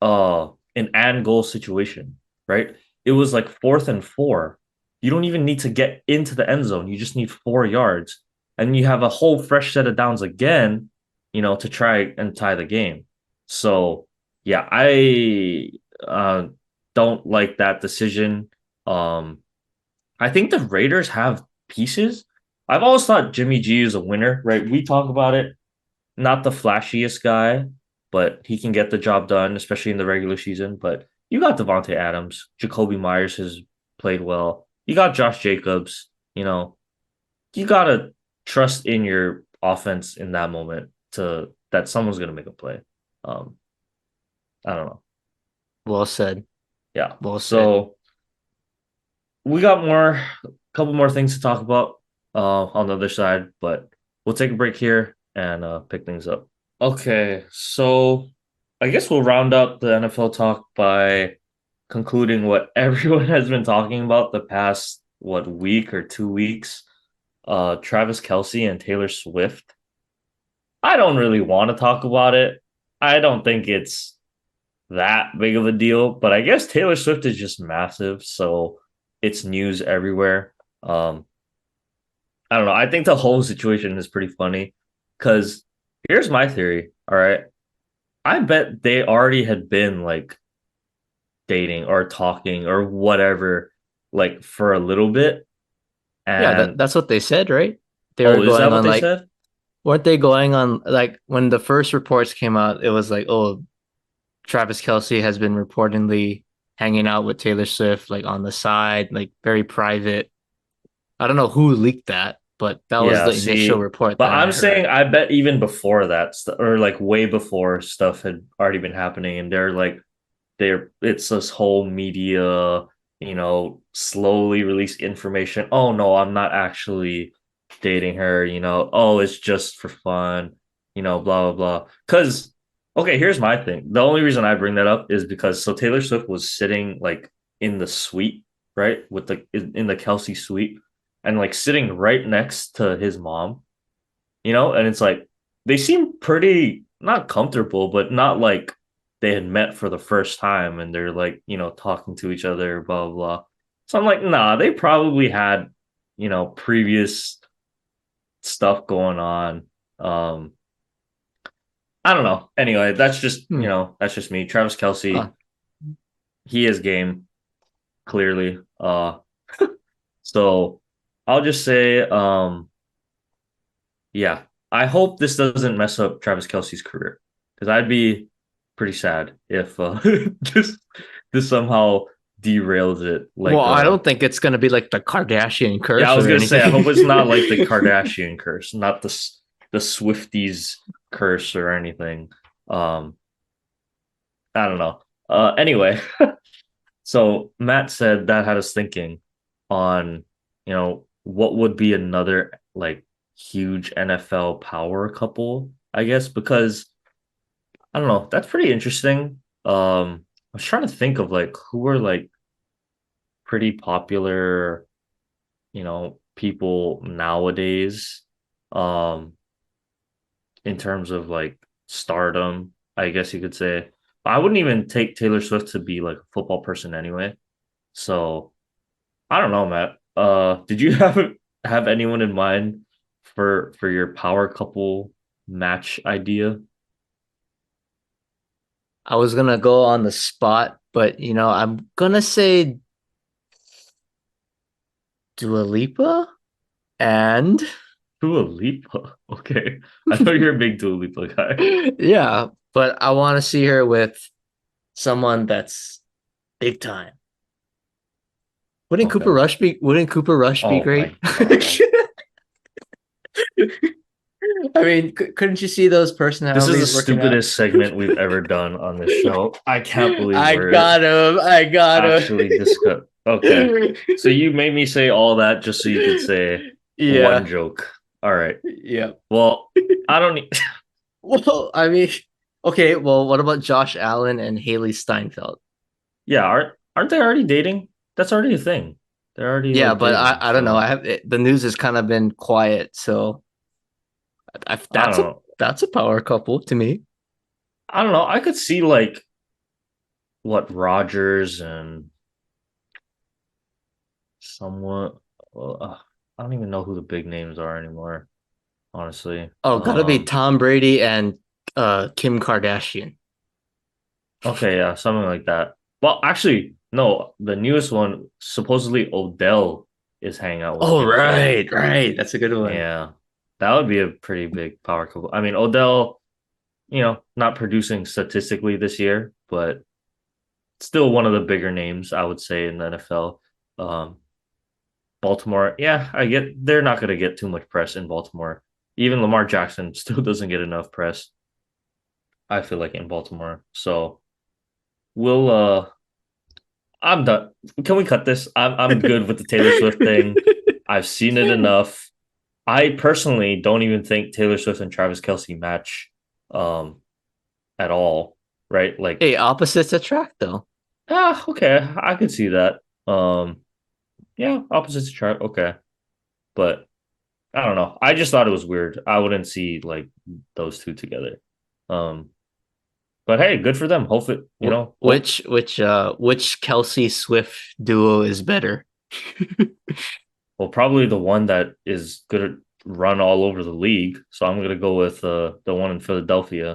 an and goal situation, right? It was like 4th and 4. You don't even need to get into the end zone. You just need 4 yards. And you have a whole fresh set of downs again, to try and tie the game. So yeah, I don't like that decision. Um, I think the Raiders have pieces. I've always thought Jimmy G is a winner, right? We talk about it, not the flashiest guy, but he can get the job done, especially in the regular season. But you got Devontae Adams, Jacoby Myers has played well. You got Josh Jacobs. You gotta trust in your offense in that moment to that someone's gonna make a play. Um, I don't know. Well said. Yeah. Well said. So we got couple more things to talk about on the other side, but we'll take a break here and pick things up. Okay, so I guess we'll round up the NFL talk by concluding what everyone has been talking about the past week or 2 weeks. Travis Kelce and Taylor Swift. I don't really want to talk about it. I don't think it's that big of a deal, but I guess Taylor Swift is just massive, so it's news everywhere. I don't know. I think the whole situation is pretty funny because here's my theory. All right. I bet they already had been like dating or talking or whatever, like for a little bit. Yeah, And that's what they said, right? They were oh, is that going what on they like, said? weren't they going on like when the first reports came out, it was like, oh, Travis Kelce has been reportedly hanging out with Taylor Swift like on the side, like very private. I don't know who leaked that, but that was Yeah, the initial see, report but that I I'm saying heard. I bet even before that, or like way before stuff had already been happening, and they're it's this whole media, slowly release information. Oh no, I'm not actually dating her, oh, it's just for fun, blah blah blah. Because okay, here's my thing. The only reason I bring that up is because so Taylor Swift was sitting like in the suite, right? With the in the Kelce suite and like sitting right next to his mom, and it's like they seem pretty not comfortable, but not like they had met for the first time and they're like, talking to each other, blah, blah, blah. So I'm like, nah, they probably had, previous stuff going on. Um, I don't know. Anyway, Hmm. that's just me. Travis Huh. Kelsey, he is game, clearly. So I'll just say, yeah, I hope this doesn't mess up Travis Kelsey's career because I'd be pretty sad if this this somehow derails it. Well, Like, I don't think it's gonna be like the Kardashian yeah, I curse was or gonna say, I hope it's not like the anything. Kardashian curse, not the Swifties curse or anything. Um, I don't know. Anyway, so Matt said that had us thinking on, what would be another like huge NFL power couple, I guess, because I don't know, that's pretty interesting. I was trying to think of like who are like pretty popular, people nowadays, um, in terms of like stardom, I guess you could say. I wouldn't even take Taylor Swift to be like a football person anyway. So I don't know, Matt. Did you have anyone in mind for your power couple match idea? I was gonna go on the spot, but I'm gonna say Dua Lipa and Dua Lipa. Okay. I know you're a big Dua Lipa guy. yeah, but I want to see her with someone that's big time. Okay. Wouldn't Cooper Rush be Oh great? my God. I mean, couldn't you see those This is the personalities working out? stupidest segment we've ever done on this show. I can't believe I we're got him. I got actually discuss. Okay. him. So you made me say all that just so you could say one Yeah. joke. All right. Yeah. Well, I don't need. Well, I mean, okay. Well, what about Josh Allen and Haley Steinfeld? Yeah, aren't they already dating? That's already a thing. They're already Yeah, like but dating. I don't know. So The news has kind of been quiet, so I don't know. that's a power couple to me. I don't know. I could see like what Rogers and somewhat. I don't even know who the big names are anymore. Honestly. Oh, gotta be Tom Brady and Kim Kardashian. Okay, yeah, something like that. Well, actually, no, the newest one supposedly Odell is hanging out with Oh, Kim too. right, right. That's a good one. Yeah, that would be a pretty big power couple. I mean, Odell, not producing statistically this year, but still one of the bigger names I would say in the NFL. Um, Baltimore, yeah, I get they're not going to get too much press in Baltimore. Even Lamar Jackson still doesn't get enough press. I feel like in Baltimore. So we'll I'm done. Can we cut this? I'm good with the Taylor Swift thing. I've seen it enough. I personally don't even think Taylor Swift and Travis Kelsey match um at all, right? Like, Hey, opposites attract, though. okay, I could see that. Yeah, opposites attract, okay. But I don't know. I just thought it was weird. I wouldn't see like those two together. Um, but hey, good for them. Hopefully, hope Which Kelsey Swift duo is better? well, probably the one that is gonna run all over the league. So I'm gonna go with the one in Philadelphia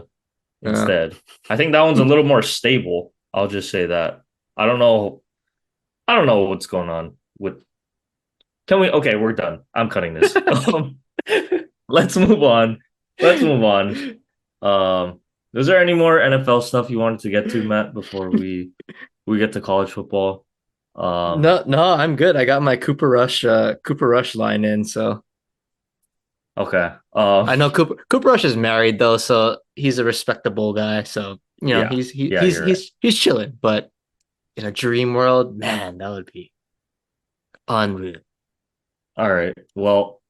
Uh, instead. I think that one's a little more stable. I'll just say that. I don't know. I don't know what's going on with. Can we? Okay, we're done. I'm cutting this. Let's move on. Let's move on. Um, is there any more NFL stuff you wanted to get to, Matt, before we? we get to college football. Um, No, no, I'm good. I got my Cooper Rush line in, so okay. I know Cooper Rush is married though, so he's a respectable guy. So Yeah, yeah, you're right. he's chilling. But in a dream world, man, that would be unreal. All right. Well,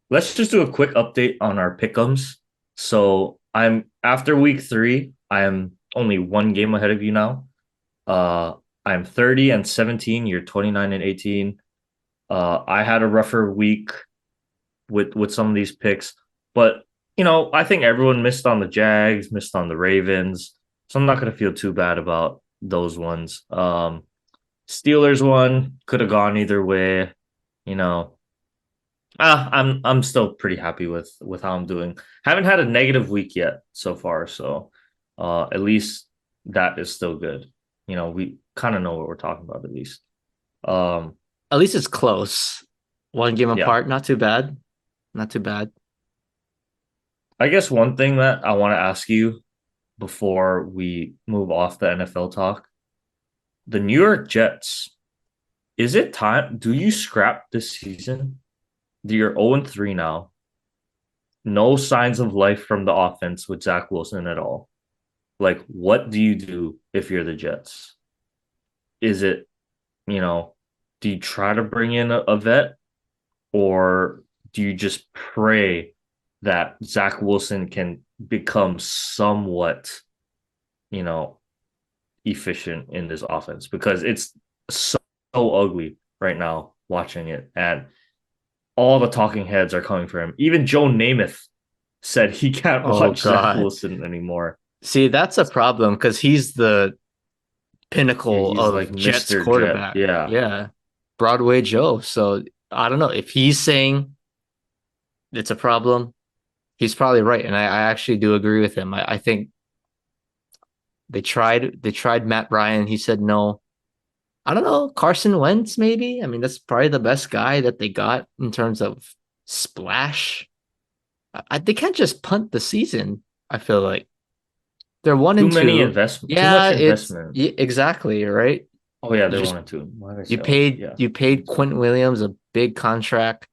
let's just do a quick update on our pick'ems. So I'm after week three, I am only one game ahead of you now. I'm 30 and 17. You're 29 and 18. I had a rougher week with some of these picks, but I think everyone missed on the Jags, missed on the Ravens, so I'm not gonna feel too bad about those ones. Steelers one could have gone either way. You know, I'm still pretty happy with how I'm doing. Haven't had a negative week yet so far, so at least that is still good. We kind of know what we're talking about at least. Um, At least it's close. One game yeah. apart, not too bad. Not too bad. I guess one thing that I want to ask you before we move off the NFL talk, the New York Jets, is it time? Do you scrap this season? You're 0-3 now. No signs of life from the offense with Zach Wilson at all. Like, what do you do if you're the Jets? Is it, you know, do you try to bring in a vet, or do you just pray that Zach Wilson can become somewhat, you know, efficient in this offense? Because it's so ugly right now watching it. And all the talking heads are coming for him. Even Joe Namath said he can't Oh watch Zach God. Wilson anymore. See, that's a problem because he's the Yeah, pinnacle he's like of Jets Mr. Jet. quarterback. Yeah. Yeah. Broadway Joe. So I don't know. If he's saying it's a problem, he's probably right. And I actually do agree with him. I think they tried Matt Ryan. He said no. I don't know. Carson Wentz, maybe. I mean, that's probably the best guy that they got in terms of splash. They can't just punt the season. I feel like they're one Too and many two. investment, too Yeah, much it's investment. yeah, exactly right. Oh yeah, You they're just 1-2. Why did I you say oh? paid Yeah. you paid Quentin Williams a big contract.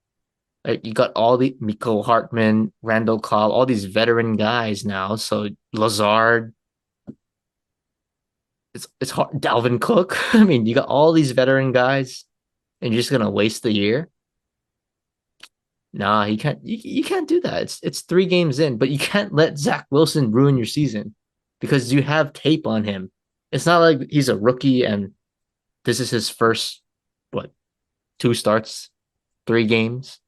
Like you got all the Miko Hartman, Randall Cobb, all these veteran guys now. So Lazard, it's hard. Dalvin Cook. I mean, you got all these veteran guys, and you're just gonna waste the year. Nah, he can't. You can't do that. It's 3 games in, but you can't let Zach Wilson ruin your season because you have tape on him. It's not like he's a rookie and this is his first what 2 starts, 3 games.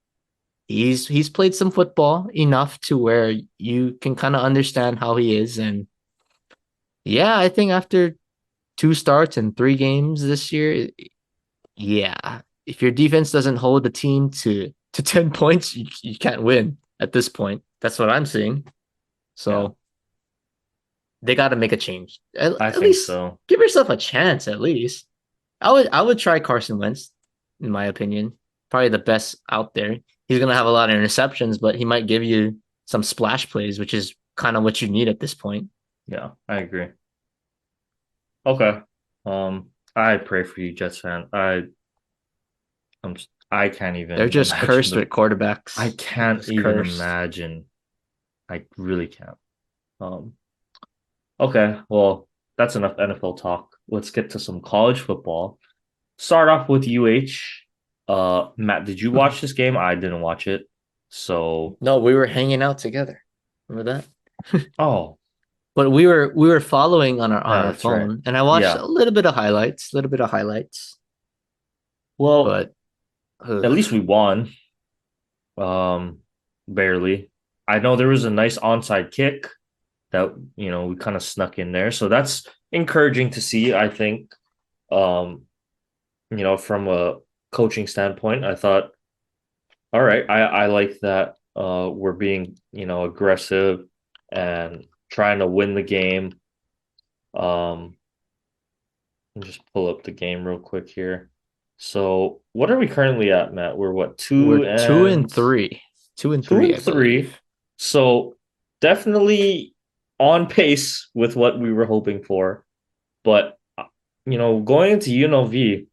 He's played some football enough to where you can kind of understand how he is. And yeah, I think after 2 starts and 3 games this year, yeah, if your defense doesn't hold the team to 10 points, you can't win at this point. That's what I'm seeing. Yeah. So they got to make a change. I At think least so. give yourself a chance. At least I would try Carson Wentz, in my opinion. Probably the best out there. He's gonna have a lot of interceptions, but he might give you some splash plays, which is kind of what you need at this point. Yeah, I agree. Okay. I pray for you, Jets fan. I can't They're even just imagine cursed the with quarterbacks. I They're can't just even cursed. imagine. I really can't. Um, okay, well, that's enough NFL talk. Let's get to some college football. Start off with UH. Matt, did you watch this game? I didn't watch it. So, No, we were hanging out together. Remember that? oh, But we were following on our that's right. phone, and I watched Yeah. a little bit of highlights, a little bit of highlights. Well, But at ugh, least we won. Um, barely. I know there was a nice onside kick that we kind of snuck in there, so that's encouraging to see. I think, um, from a coaching standpoint, I thought, all right, I like that. We're being aggressive and trying to win the game. Um, let me just pull up the game real quick here. So, what are we currently at, Matt? We're what, we're two two and and three, two and two three, and I three. believe. So definitely on pace with what we were hoping for. But going into UNLV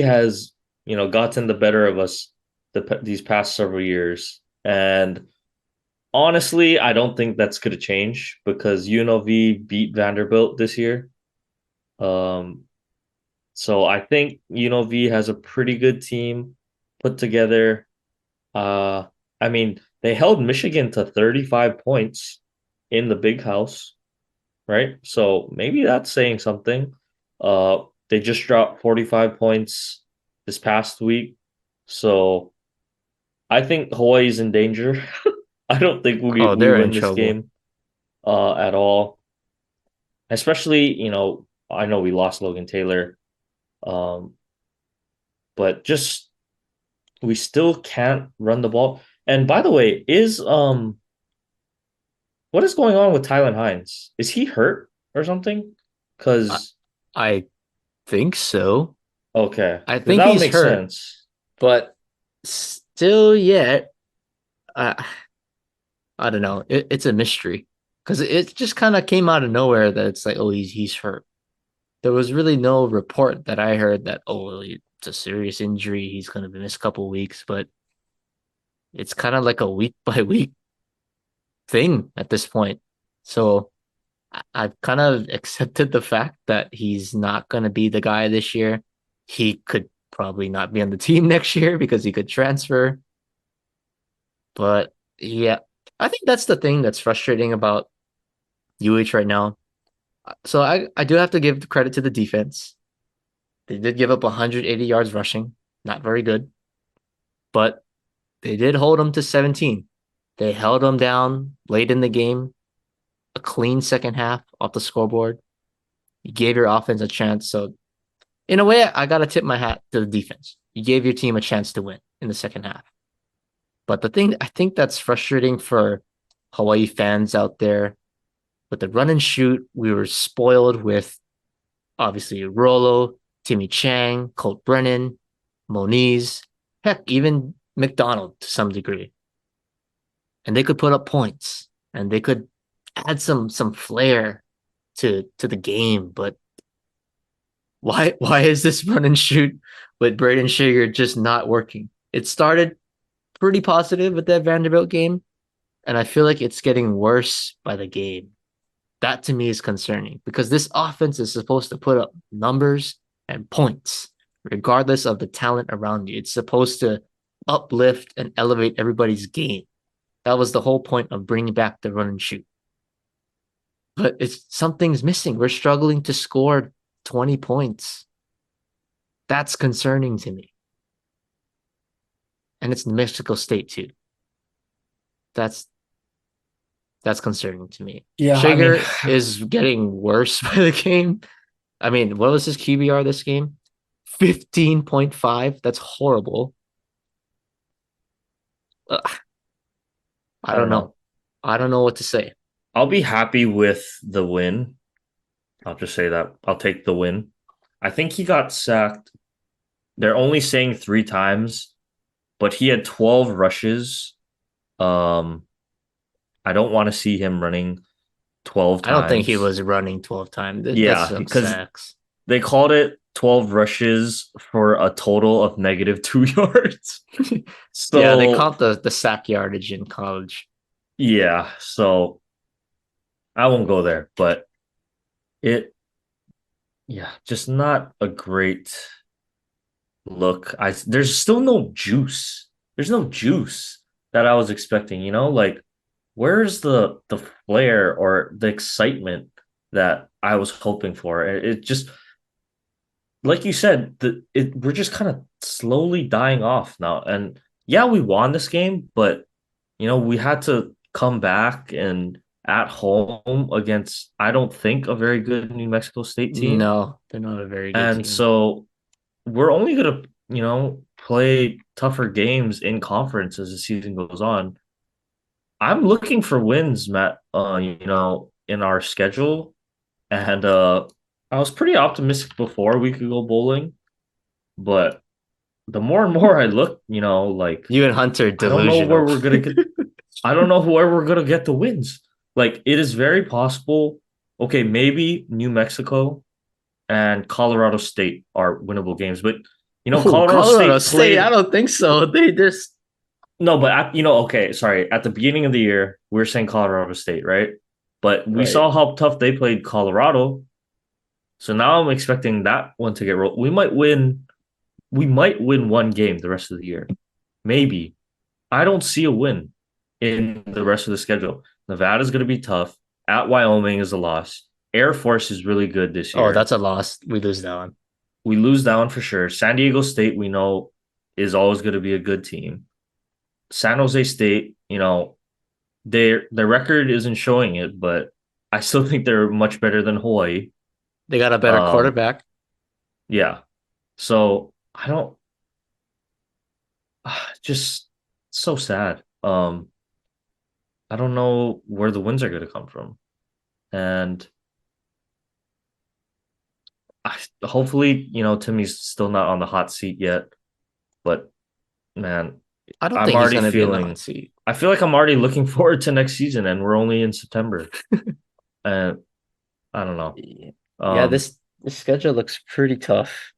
has, gotten the better of us these past several years. And honestly, I don't think that's going to change because UNLV beat Vanderbilt this year. Um, so I think UNLV has a pretty good team put together. Uh, I mean, they held Michigan to 35 points in the big house, right? So maybe that's saying something. They just dropped 45 points this past week. So I think Hawaii's in danger. I don't think we Oh, we they're in win this trouble. game at all. Especially, I know we lost Logan Taylor. Um, but just we still can't run the ball. And by the way, is what is going on with Tylen Hines? Is he hurt or something? I, Because I think so. okay, I because think that would he's make hurt, sense. but still yet, I I don't know. It's a mystery because it just kind of came out of nowhere that it's like, oh, he's hurt. There was really no report that I heard that, oh, it's a serious injury. He's going to miss a couple of weeks, but it's kind of like a week by week thing at this point. So I've kind of accepted the fact that he's not going to be the guy this year. He could probably not be on the team next year because he could transfer. But yeah, I think that's the thing that's frustrating about UH right now. So I do have to give credit to the defense. They did give up 180 yards rushing, not very good, but they did hold them to 17. They held them down late in the game, a clean second half off the scoreboard. You gave your offense a chance. So in a way, I gotta tip my hat to the defense. You gave your team a chance to win in the second half. But the thing I think that's frustrating for Hawaii fans out there with the run and shoot, we were spoiled with obviously Rolo, Timmy Chang, Colt Brennan, Moniz, heck, even McDonald to some degree. And they could put up points and they could add some flair to the game. But why is this run and shoot with Braden Sugar just not working? It started pretty positive with that Vanderbilt game, and I feel like it's getting worse by the game. That to me is concerning because this offense is supposed to put up numbers and points, regardless of the talent around you. It's supposed to uplift and elevate everybody's game. That was the whole point of bringing back the run and shoot. But it's something's missing. We're struggling to score 20 points. That's concerning to me. And it's New Mexico State too. That's that's concerning to me. Yeah, I mean, Sugar is getting worse by the game. I mean, what was his QBR this game? 15.5. That's horrible. Ugh, I I don't don't know. know. I don't know what to say. I'll be happy with the win. I'll just say that. I'll take the win. I think he got sacked. They're only saying three times, but he had 12 rushes. Um, I don't want to see him running 12 I don't think he times. was running 12 times. That's Yeah, some because sacks. they called it 12 rushes for a total of negative 2 yards. Yeah, they So, count the sack yardage in college. yeah, so I won't go there, but it, yeah, just not a great look. There's still no juice. There's no juice that I was expecting, like where's the flair or the excitement that I was hoping for? It just like you said, we're just kind of slowly dying off now. And yeah, we won this game, but we had to come back and at home against I don't think a very good New Mexico State team. No, they're not a very good And team. so we're only gonna, play tougher games in conference as the season goes on. I'm looking for wins, Matt, in our schedule. And I was pretty optimistic before we could go bowling, but the more and more I look, like You and Hunter I don't know where delusional. we're gonna get I don't know where we're gonna get the wins. Like it is very possible. Okay, maybe New Mexico, and Colorado State are winnable games. But Oh, Colorado Colorado State State. I played don't think so. They just no, but okay, sorry. At the beginning of the year, we are saying Colorado State, right? But we right. saw how tough they played Colorado. So now I'm expecting that one to get rolled. We might win. We might win one game the rest of the year. Maybe. I don't see a win in the rest of the schedule. Nevada's going to be tough. At Wyoming is a loss. Air Force is really good this Oh, year. that's a loss. We lose that one. We lose that one for sure. San Diego State, we know, is always going to be a good team. San Jose State, their record isn't showing it, but I still think they're much better than Hawaii. They got a better Um, quarterback. yeah. So I don't just so sad. I don't know where the wins are going to come from, and hopefully, Timmy's still not on the hot seat yet. But man, I don't I'm think he's already going to be in the hot feeling. seat. I feel like I'm already looking forward to next season, and we're only in September, and I don't know. Yeah, Um, this schedule looks pretty tough.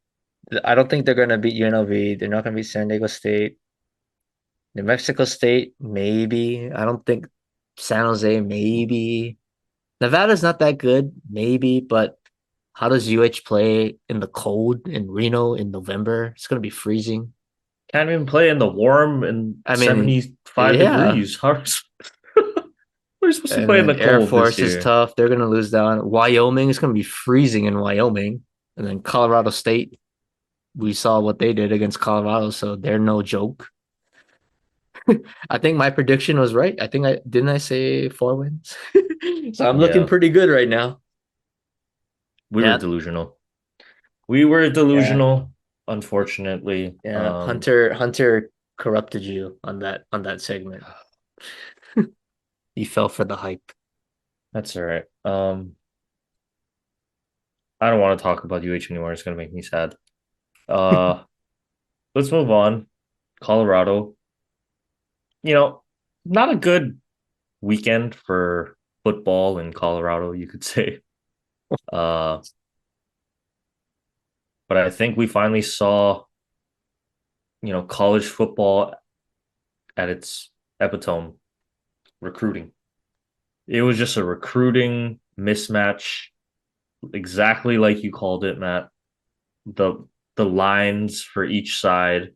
I don't think they're going to beat UNLV. They're not going to beat San Diego State. New Mexico State, maybe. I don't think San Jose, maybe. Nevada's not that good, maybe, but how does UH play in the cold in Reno in November? It's going to be freezing. can't even play in the warm and I mean, 75 yeah. degrees. How we're supposed to And play in then the Air cold this Force is year? tough. They're going to lose down. Wyoming is going to be freezing in Wyoming. And then Colorado State, we saw what they did against Colorado, so they're no joke. I think my prediction was right. I think I didn't I say 4 wins? So I'm looking Yeah, pretty good right now. we were Yeah. delusional. We were Yeah. delusional, unfortunately. Yeah. Hunter corrupted you on that segment. You fell for the hype. That's all right. I don't want to talk about UH anymore. It's gonna make me sad. Uh, let's move on. Colorado, you know, not a good weekend for football in Colorado, you could say. Uh, but I think we finally saw, college football at its epitome, recruiting. It was just a recruiting mismatch, exactly like you called it, Matt. The the lines for each side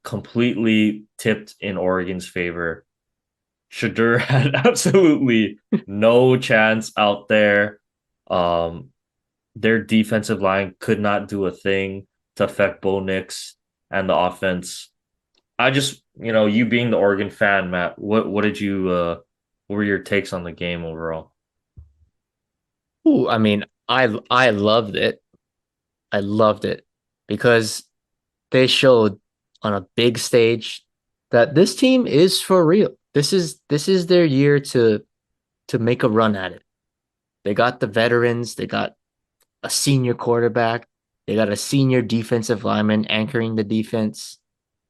completely tipped in Oregon's favor. Shadur had absolutely no chance out there. Um, their defensive line could not do a thing to affect Bo Nix and the offense. I just, you being the Oregon fan, Matt, what did you what were your takes on the game overall? Ooh, I mean, I loved it. I loved it because they showed on a big stage that this team is for real. This is their year to make a run at it. They got the veterans, they got a senior quarterback, they got a senior defensive lineman anchoring the defense.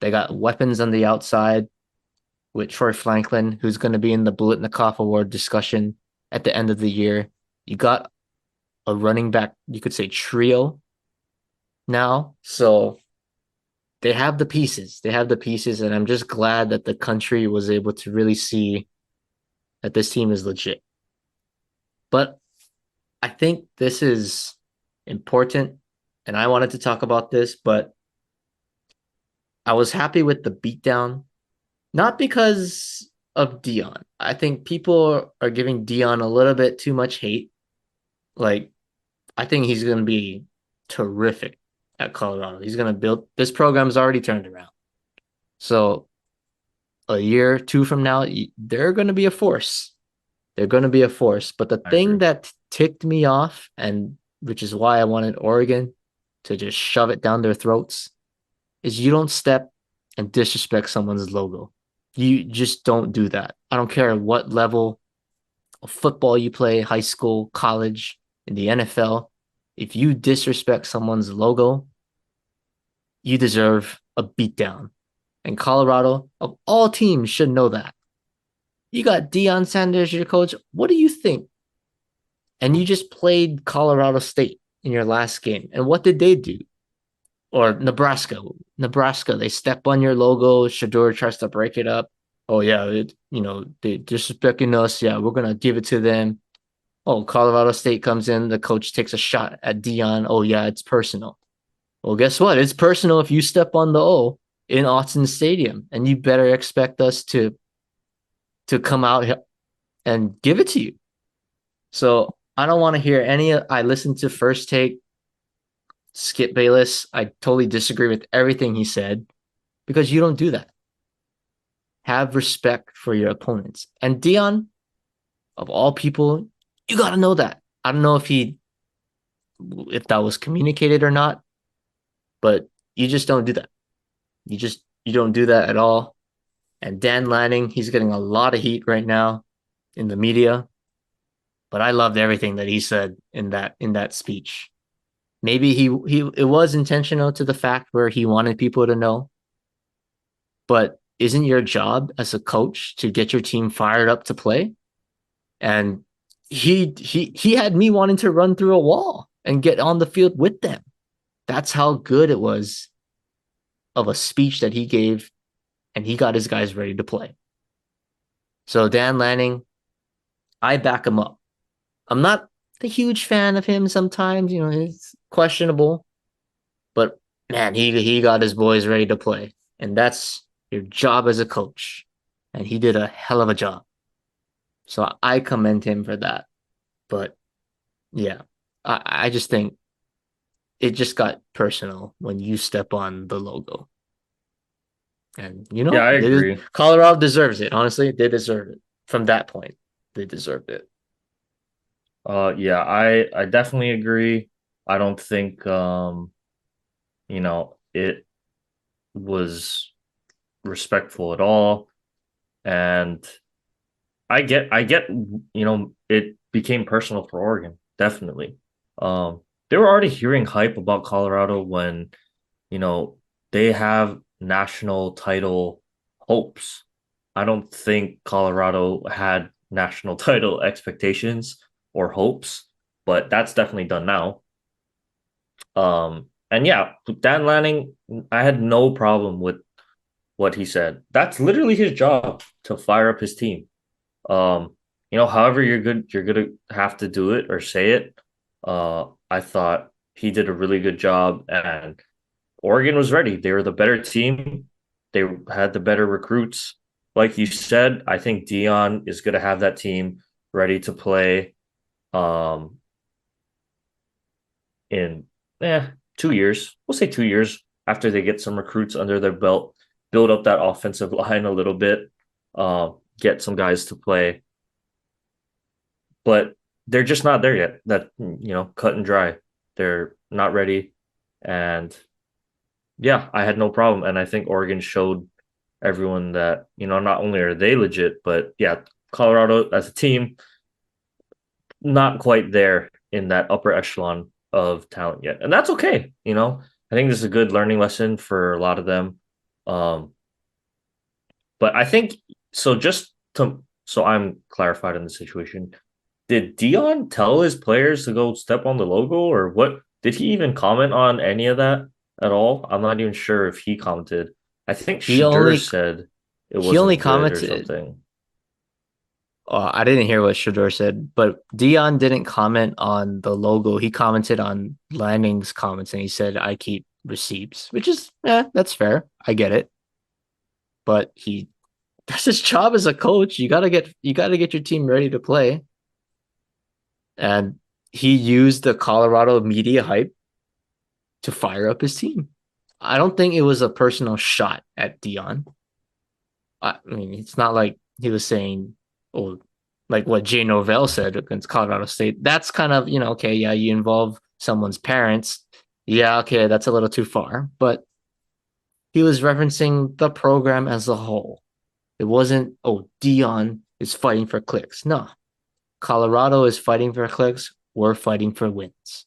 They got weapons on the outside with Troy Franklin, who's going to be in the Bulletnikoff Award discussion at the end of the year. You got a running back, you could say trio now. So they have the pieces. They have the pieces, and I'm just glad that the country was able to really see that this team is legit. But I think this is important, and I wanted to talk about this, but I was happy with the beatdown, not because of Dion. I think people are giving Dion a little bit too much hate. Like, I think he's going to be terrific at Colorado. He's going to build this program's already turned around. So a year, two from now, they're going to be a force. They're going to be a force. But the I thing agree. that ticked me off, and which is why I wanted Oregon to just shove it down their throats, is you don't step and disrespect someone's logo. You just don't do that. I don't care what level of football you play, high school, college, in the NFL. If you disrespect someone's logo, you deserve a beatdown. And Colorado, of all teams, should know that. You got Deion Sanders, your coach. What do you think? And you just played Colorado State. in your last game. And what did they do? Or Nebraska. Nebraska, they step on your logo. Shador tries to break it up. Oh yeah, they disrespecting us. Yeah, we're gonna give it to them. Oh, Colorado State comes in. The coach takes a shot at Dion. Oh yeah, it's personal. Well, guess what? It's personal if you step on the O in Autzen Stadium, and you better expect us to come out and give it to you. So I don't want to hear any. I listened to First Take, Skip Bayless. I totally disagree with everything he said because you don't do that. Have respect for your opponents. And Dion, of all people, you got to know that. I don't know if that was communicated or not, but you just don't do that. You don't do that at all. And Dan Lanning, he's getting a lot of heat right now in the media, but I loved everything that he said in that speech. Maybe he it was intentional to the fact where he wanted people to know, but isn't your job as a coach to get your team fired up to play? And he had me wanting to run through a wall and get on the field with them. That's how good it was of a speech that he gave, and he got his guys ready to play. So Dan Lanning, I back him up. I'm not a huge fan of him sometimes, it's questionable, but man, he got his boys ready to play. And that's your job as a coach. And he did a hell of a job. So I commend him for that. But yeah, I just think it just got personal when you step on the logo. And Yeah, I agree. Colorado deserves it. Honestly, they deserve it. From that point, they deserved it. Yeah, I definitely agree. I don't think it was respectful at all. And I get it became personal for Oregon, definitely. They were already hearing hype about Colorado when, you know, they have national title hopes. I don't think Colorado had national title expectations or hopes, but that's definitely done now. And yeah, Dan Lanning, I had no problem with what he said. That's literally his job to fire up his team. However you're gonna have to do it or say it. I thought he did a really good job, and Oregon was ready. They were the better team. They had the better recruits. Like you said, I think Dion is gonna have that team ready to play um in 2 years. We'll say 2 years after they get some recruits under their belt, build up that offensive line a little bit, get some guys to play. But they're just not there yet. That cut and dry. They're not ready. And yeah, I had no problem. And I think Oregon showed everyone that, not only are they legit, but yeah, Colorado as a team, not quite there in that upper echelon of talent yet. And that's okay. I think this is a good learning lesson for a lot of them. Um, but I think so so I'm clarified in the situation. Did Dion tell his players to go step on the logo, or what? Did he even comment on any of that at all? I'm not even sure if he commented. I think He Shadur only said it he only wasn't good or commented. something. I didn't hear what Shador said, but Dion didn't comment on the logo. He commented on Lanning's comments, and he said, "I keep receipts," which is, that's fair. I get it, but that's his job as a coach. You gotta get your team ready to play, and he used the Colorado media hype to fire up his team. I don't think it was a personal shot at Dion. I mean, it's not like he was saying, "Oh, like what Jay Novell said against Colorado State." That's kind of, okay, yeah, you involve someone's parents. Yeah, okay, that's a little too far. But he was referencing the program as a whole. It wasn't, oh, Dion is fighting for clicks. No, Colorado is fighting for clicks. We're fighting for wins.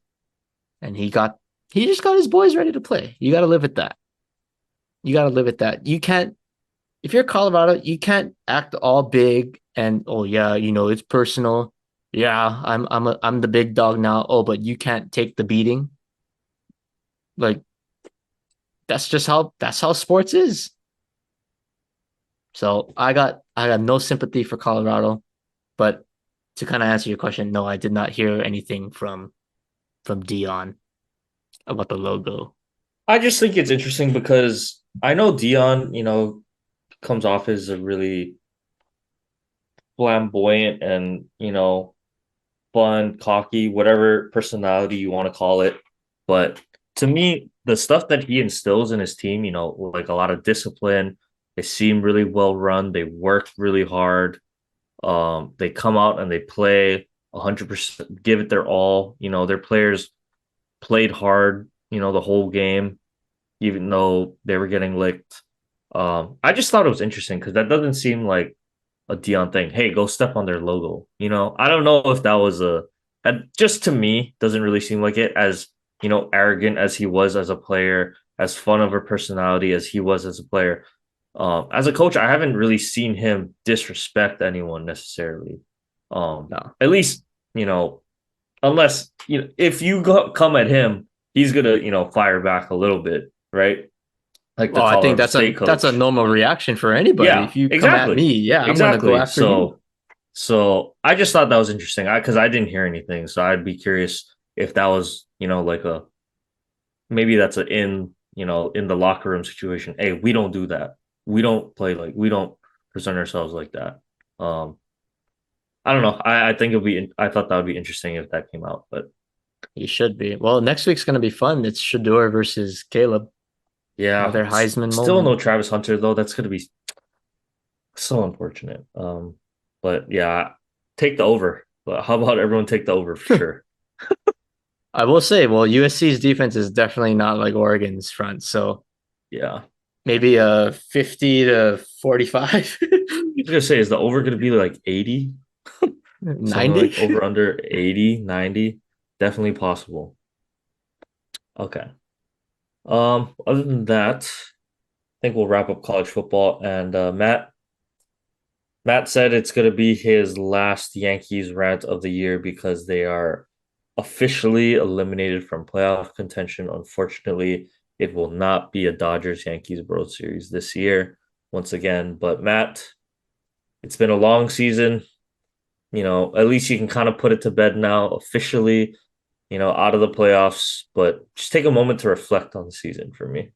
And he just got his boys ready to play. You got to live with that. You got to live with that. You can't, if you're Colorado, you can't act all big and, oh, yeah, it's personal. Yeah, I'm the big dog now. Oh, but you can't take the beating. Like that's how sports is. So I got no sympathy for Colorado, but to kind of answer your question, no, I did not hear anything from Dion about the logo. I just think it's interesting because I know Dion, comes off as a really flamboyant and, fun, cocky, whatever personality you want to call it. But to me, the stuff that he instills in his team, like a lot of discipline, they seem really well run, they work really hard. They come out and they play 100%, give it their all. Their players played hard, the whole game, even though they were getting licked. I just thought it was interesting because that doesn't seem like a Dion thing. Hey, go step on their logo. I don't know if that was that just to me doesn't really seem like it as arrogant as he was as a player, as fun of a personality as he was as a player. As a coach, I haven't really seen him disrespect anyone necessarily. No. At least unless if you come at him, he's gonna fire back a little bit, right? Like the Well, I think Colorado that's a State that's a coach. normal reaction for anybody. Yeah, If you come at exactly. me, yeah, I'm gonna go Exactly. after you. So I just thought that was interesting. Because I didn't hear anything. So I'd be curious if that was, like a maybe that's a in the locker room situation. Hey, we don't do that. We don't present ourselves like that. Um, I don't know. I think I thought that would be interesting if that came out, but You should be. Well, next week's gonna be fun. It's Shador versus Caleb. yeah, Another Heisman still moment. no Travis Hunter though. That's gonna be so unfortunate. But yeah, take the over. But how about everyone take the over for sure? I will say, well, USC's defense is definitely not like Oregon's front, so Yeah. maybe a 50 to 45. I was gonna say, is the over gonna be like 80? Something 90? like over under 80, 90? Definitely possible. Okay. Other than that, I think we'll wrap up college football. And Matt said it's gonna be his last Yankees rant of the year because they are officially eliminated from playoff contention. Unfortunately, it will not be a Dodgers Yankees World Series this year once again. But Matt, it's been a long season. At least you can kind of put it to bed now officially, out of the playoffs, but just take a moment to reflect on the season for me.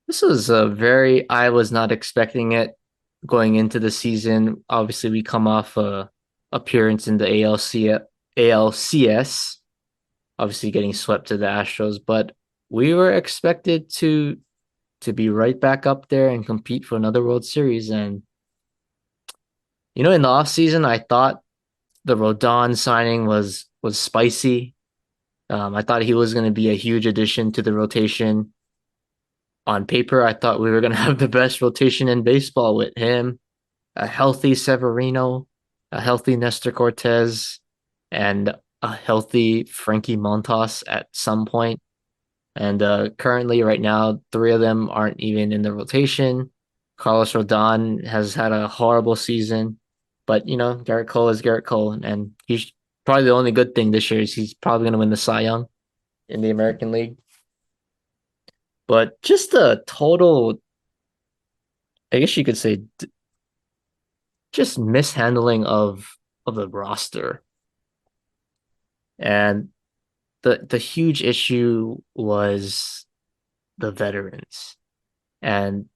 This was a very, I was not expecting it going into the season. Obviously, we come off a appearance in the ALCS, obviously getting swept to the Astros, but we were expected to be right back up there and compete for another World Series. And in the offseason, I thought the Rodon signing was spicy. I thought he was going to be a huge addition to the rotation. On paper, I thought we were going to have the best rotation in baseball with him, a healthy Severino, a healthy Nestor Cortez, and a healthy Frankie Montas at some point. And currently, right now, three of them aren't even in the rotation. Carlos Rodon has had a horrible season, but Garrett Cole is Garrett Cole, and he's probably the only good thing this year is he's probably going to win the Cy Young in the American League. But just a total, I guess you could say, just mishandling of the roster, and the huge issue was the veterans, and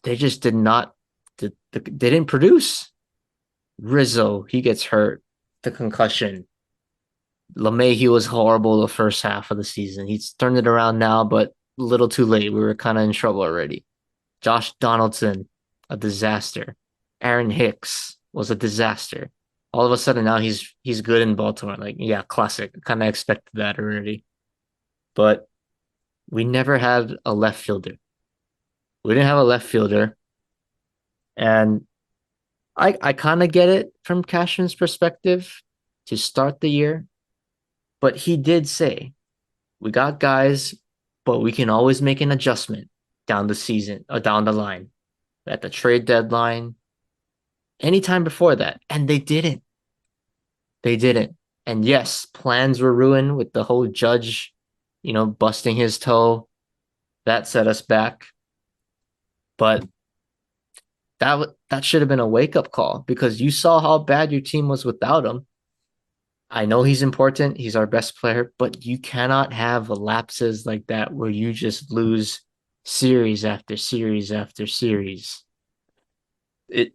they just did not they didn't produce. Rizzo, he gets hurt, the concussion. LeMahieu was horrible the first half of the season. He's turned it around now, but a little too late. We were kind of in trouble already. Josh Donaldson, a disaster. Aaron Hicks was a disaster. All of a sudden now he's good in Baltimore. Like, yeah, classic. Kind of expected that already. But we never had a left fielder. We didn't have a left fielder. And I kind of get it from Cashman's perspective to start the year, but he did say we got guys, but we can always make an adjustment down the season or down the line at the trade deadline, anytime before that, and they didn't. They didn't. And yes, plans were ruined with the whole Judge, busting his toe. That set us back. But that should have been a wake up call because you saw how bad your team was without him. I know he's important. He's our best player, but you cannot have lapses like that where you just lose series after series after series. It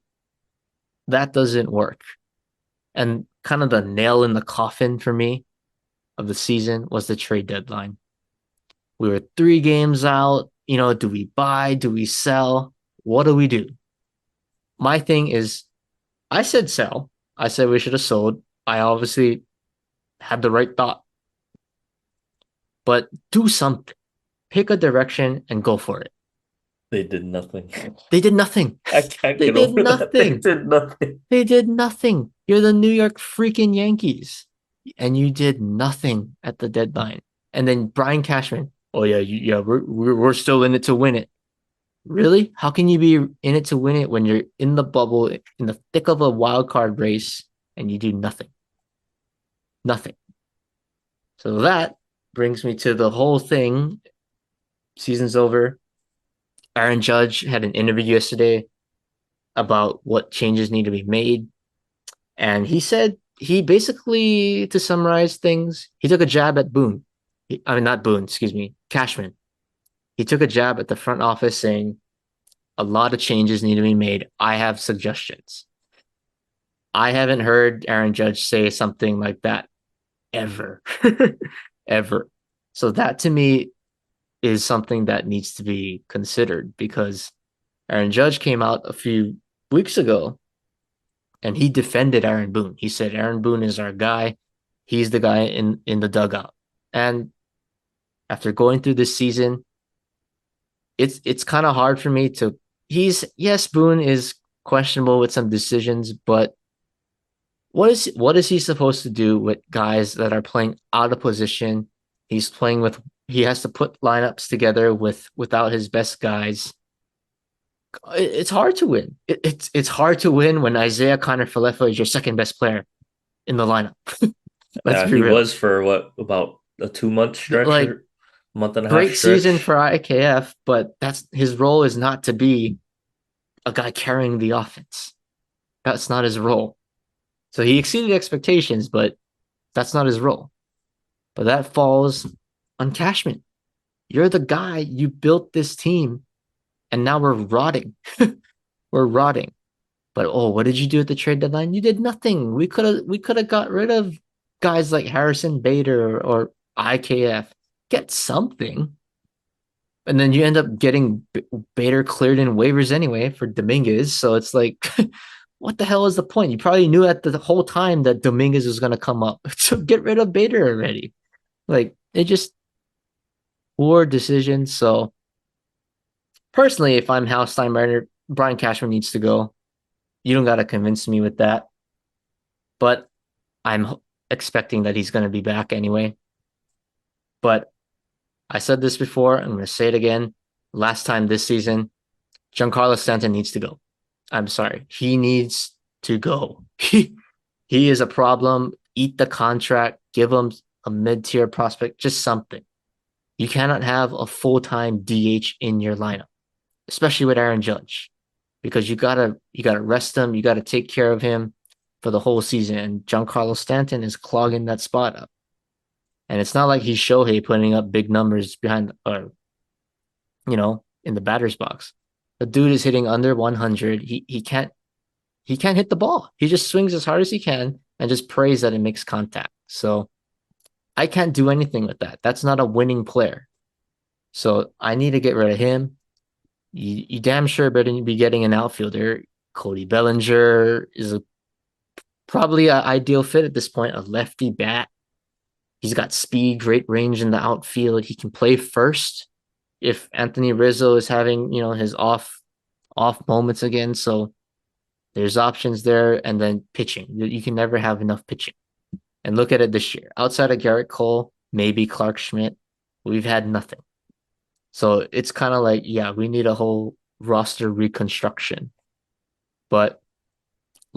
That doesn't work. And kind of the nail in the coffin for me of the season was the trade deadline. We were 3 games out. Do we buy? Do we sell? What do we do? My thing is, I said sell. I said we should have sold. I obviously had the right thought, but do something. Pick a direction and go for it. They did nothing. They did nothing. I can't They get did over that. They nothing. did nothing. They did nothing. You're the New York freaking Yankees, and you did nothing at the deadline. And then Brian Cashman, oh yeah, we're still in it to win it. Really? How can you be in it to win it when you're in the bubble, in the thick of a wild card race, and you do nothing? Nothing. So that brings me to the whole thing. Season's over. Aaron Judge had an interview yesterday about what changes need to be made. And he said he basically, to summarize things, he took a jab at Boone. I mean, not Boone, excuse me, Cashman. He took a jab at the front office saying a lot of changes need to be made. I have suggestions. I haven't heard Aaron Judge say something like that ever, ever. So that to me is something that needs to be considered because Aaron Judge came out a few weeks ago and he defended Aaron Boone. He said Aaron Boone is our guy. He's the guy in the dugout. And after going through this season, it's kind of hard for me to Boone is questionable with some decisions, but what is he supposed to do with guys that are playing out of position? He has to put lineups together without his best guys. It's hard to win. It's hard to win when Isaiah Connor-Falefa is your second best player in the lineup. Let's Yeah, be he real. was for what, about a 2 month stretch Like or month and a half great season stretch. for IKF, but that's his role is not to be a guy carrying the offense. That's not his role. So he exceeded expectations, but that's not his role. But that falls on Cashman. You're the guy. You built this team, and now we're rotting. We're rotting. But what did you do at the trade deadline? You did nothing. We could have got rid of guys like Harrison Bader or IKF. Get something. And then you end up getting Bader cleared in waivers anyway for Dominguez. So it's like, what the hell is the point? You probably knew at the whole time that Dominguez was going to come up. So get rid of Bader already. Like, it just poor decisions. So personally, if I'm Hal Steinbrenner, Brian Cashman needs to go. You don't got to convince me with that. But I'm expecting that he's going to be back anyway. But I said this before. I'm going to say it again. Last time this season, Giancarlo Stanton needs to go. I'm sorry. He needs to go. He is a problem. Eat the contract. Give him a mid-tier prospect. Just something. You cannot have a full-time DH in your lineup, especially with Aaron Judge, because you gotta rest him. You gotta take care of him for the whole season. And Giancarlo Stanton is clogging that spot up. And it's not like he's Shohei putting up big numbers behind or in the batter's box. The dude is hitting under 100. He can't hit the ball. He just swings as hard as he can and just prays that it makes contact. So I can't do anything with that. That's not a winning player. So I need to get rid of him. You damn sure better be getting an outfielder. Cody Bellinger is probably an ideal fit at this point, a lefty bat. He's got speed, great range in the outfield. He can play first if Anthony Rizzo is having, his off moments again. So there's options there. And then pitching. You can never have enough pitching. And look at it this year. Outside of Garrett Cole, maybe Clark Schmidt, we've had nothing. So it's kind of like, yeah, we need a whole roster reconstruction. But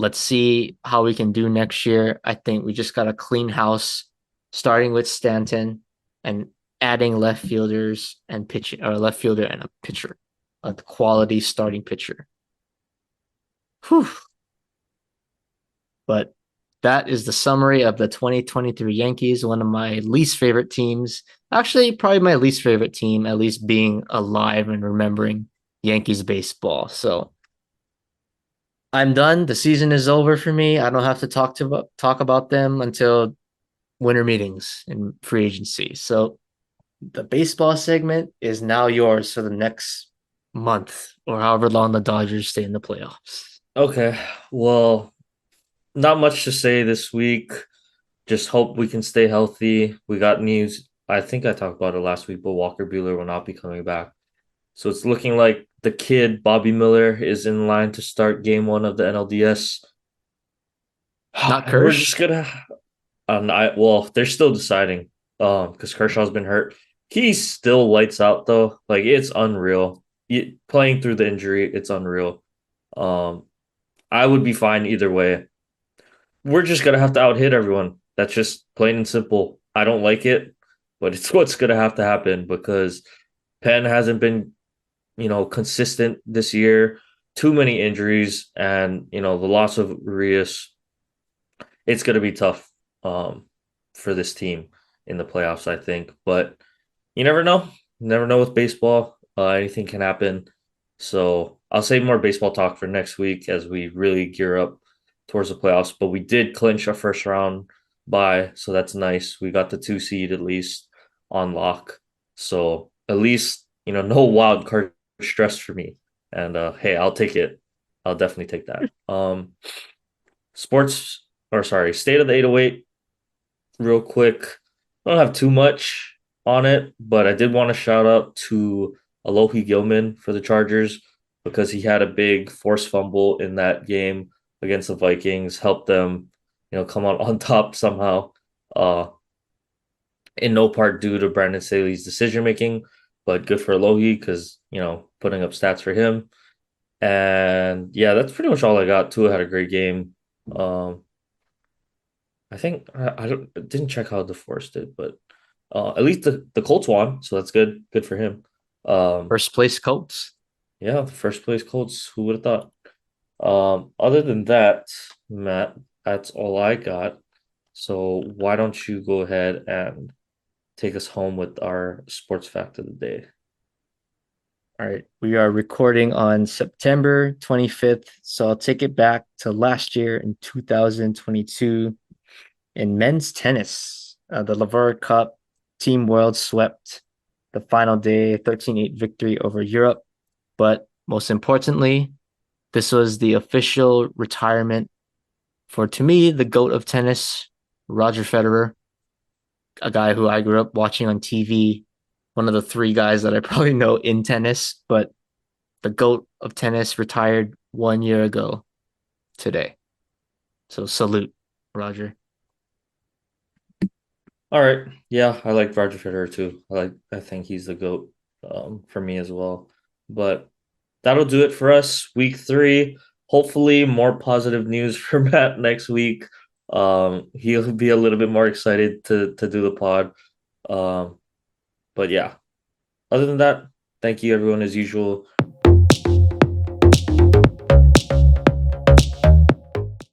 let's see how we can do next year. I think we just got to clean house, starting with Stanton and adding left fielders and pitching, or left fielder and a pitcher, a quality starting pitcher. Whew. But that is the summary of the 2023 Yankees, one of my least favorite teams. Actually, probably my least favorite team, at least being alive and remembering Yankees baseball. So I'm done. The season is over for me. I don't have to talk about them until winter meetings and free agency. So the baseball segment is now yours for the next month or however long the Dodgers stay in the playoffs. Okay. Well, not much to say this week. Just hope we can stay healthy. We got news. I think I talked about it last week, but Walker Buehler will not be coming back. So it's looking like the kid, Bobby Miller, is in line to start game one of the NLDS. Not And we're Kirsch. just gonna well, they're still deciding. Because Kershaw's been hurt. He still lights out though. Like it's unreal. Playing through the injury, it's unreal. Um, I would be fine either way. We're just gonna have to out hit everyone. That's just plain and simple. I don't like it, but it's what's gonna have to happen because Penn hasn't been, consistent this year. Too many injuries, and the loss of Urias. It's gonna be tough for this team in the playoffs, I think. But you never know. You never know with baseball. Anything can happen. So I'll save more baseball talk for next week as we really gear up towards the playoffs. But we did clinch our first round bye, so that's nice. We got the 2 seed at least on lock. So at least, no wild card stress for me. And hey, I'll take it. I'll definitely take that. Sports or sorry, state of the 808 real quick. I don't have too much on it, but I did want to shout out to Alohi Gilman for the Chargers because he had a big forced fumble in that game against the Vikings, helped them, come out on top somehow. Uh, in no part due to Brandon Staley's decision making, but good for Alohi because putting up stats for him. And yeah, that's pretty much all I got. Tua had a great game. Um, I think I don't didn't check how DeForest did, but at least the Colts won, so that's good. Good for him. Um, First place Colts. yeah, the first place Colts. Who would have thought? Other than that, Matt, that's all I got. So why don't you go ahead and take us home with our sports fact of the day? All right. We are recording on September 25th. So I'll take it back to last year in 2022 in men's tennis. The Laver Cup Team World swept the final day 13-8 victory over Europe. But most importantly, this was the official retirement for, to me, the GOAT of tennis, Roger Federer, a guy who I grew up watching on TV, one of the three guys that I probably know in tennis, but the GOAT of tennis retired 1 year ago today. So salute, Roger. All right. Yeah, I like Roger Federer too. I think he's the GOAT for me as well. But that'll do it for us. Week 3. Hopefully more positive news for Matt next week. He'll be a little bit more excited to do the pod. But yeah. Other than that, thank you everyone as usual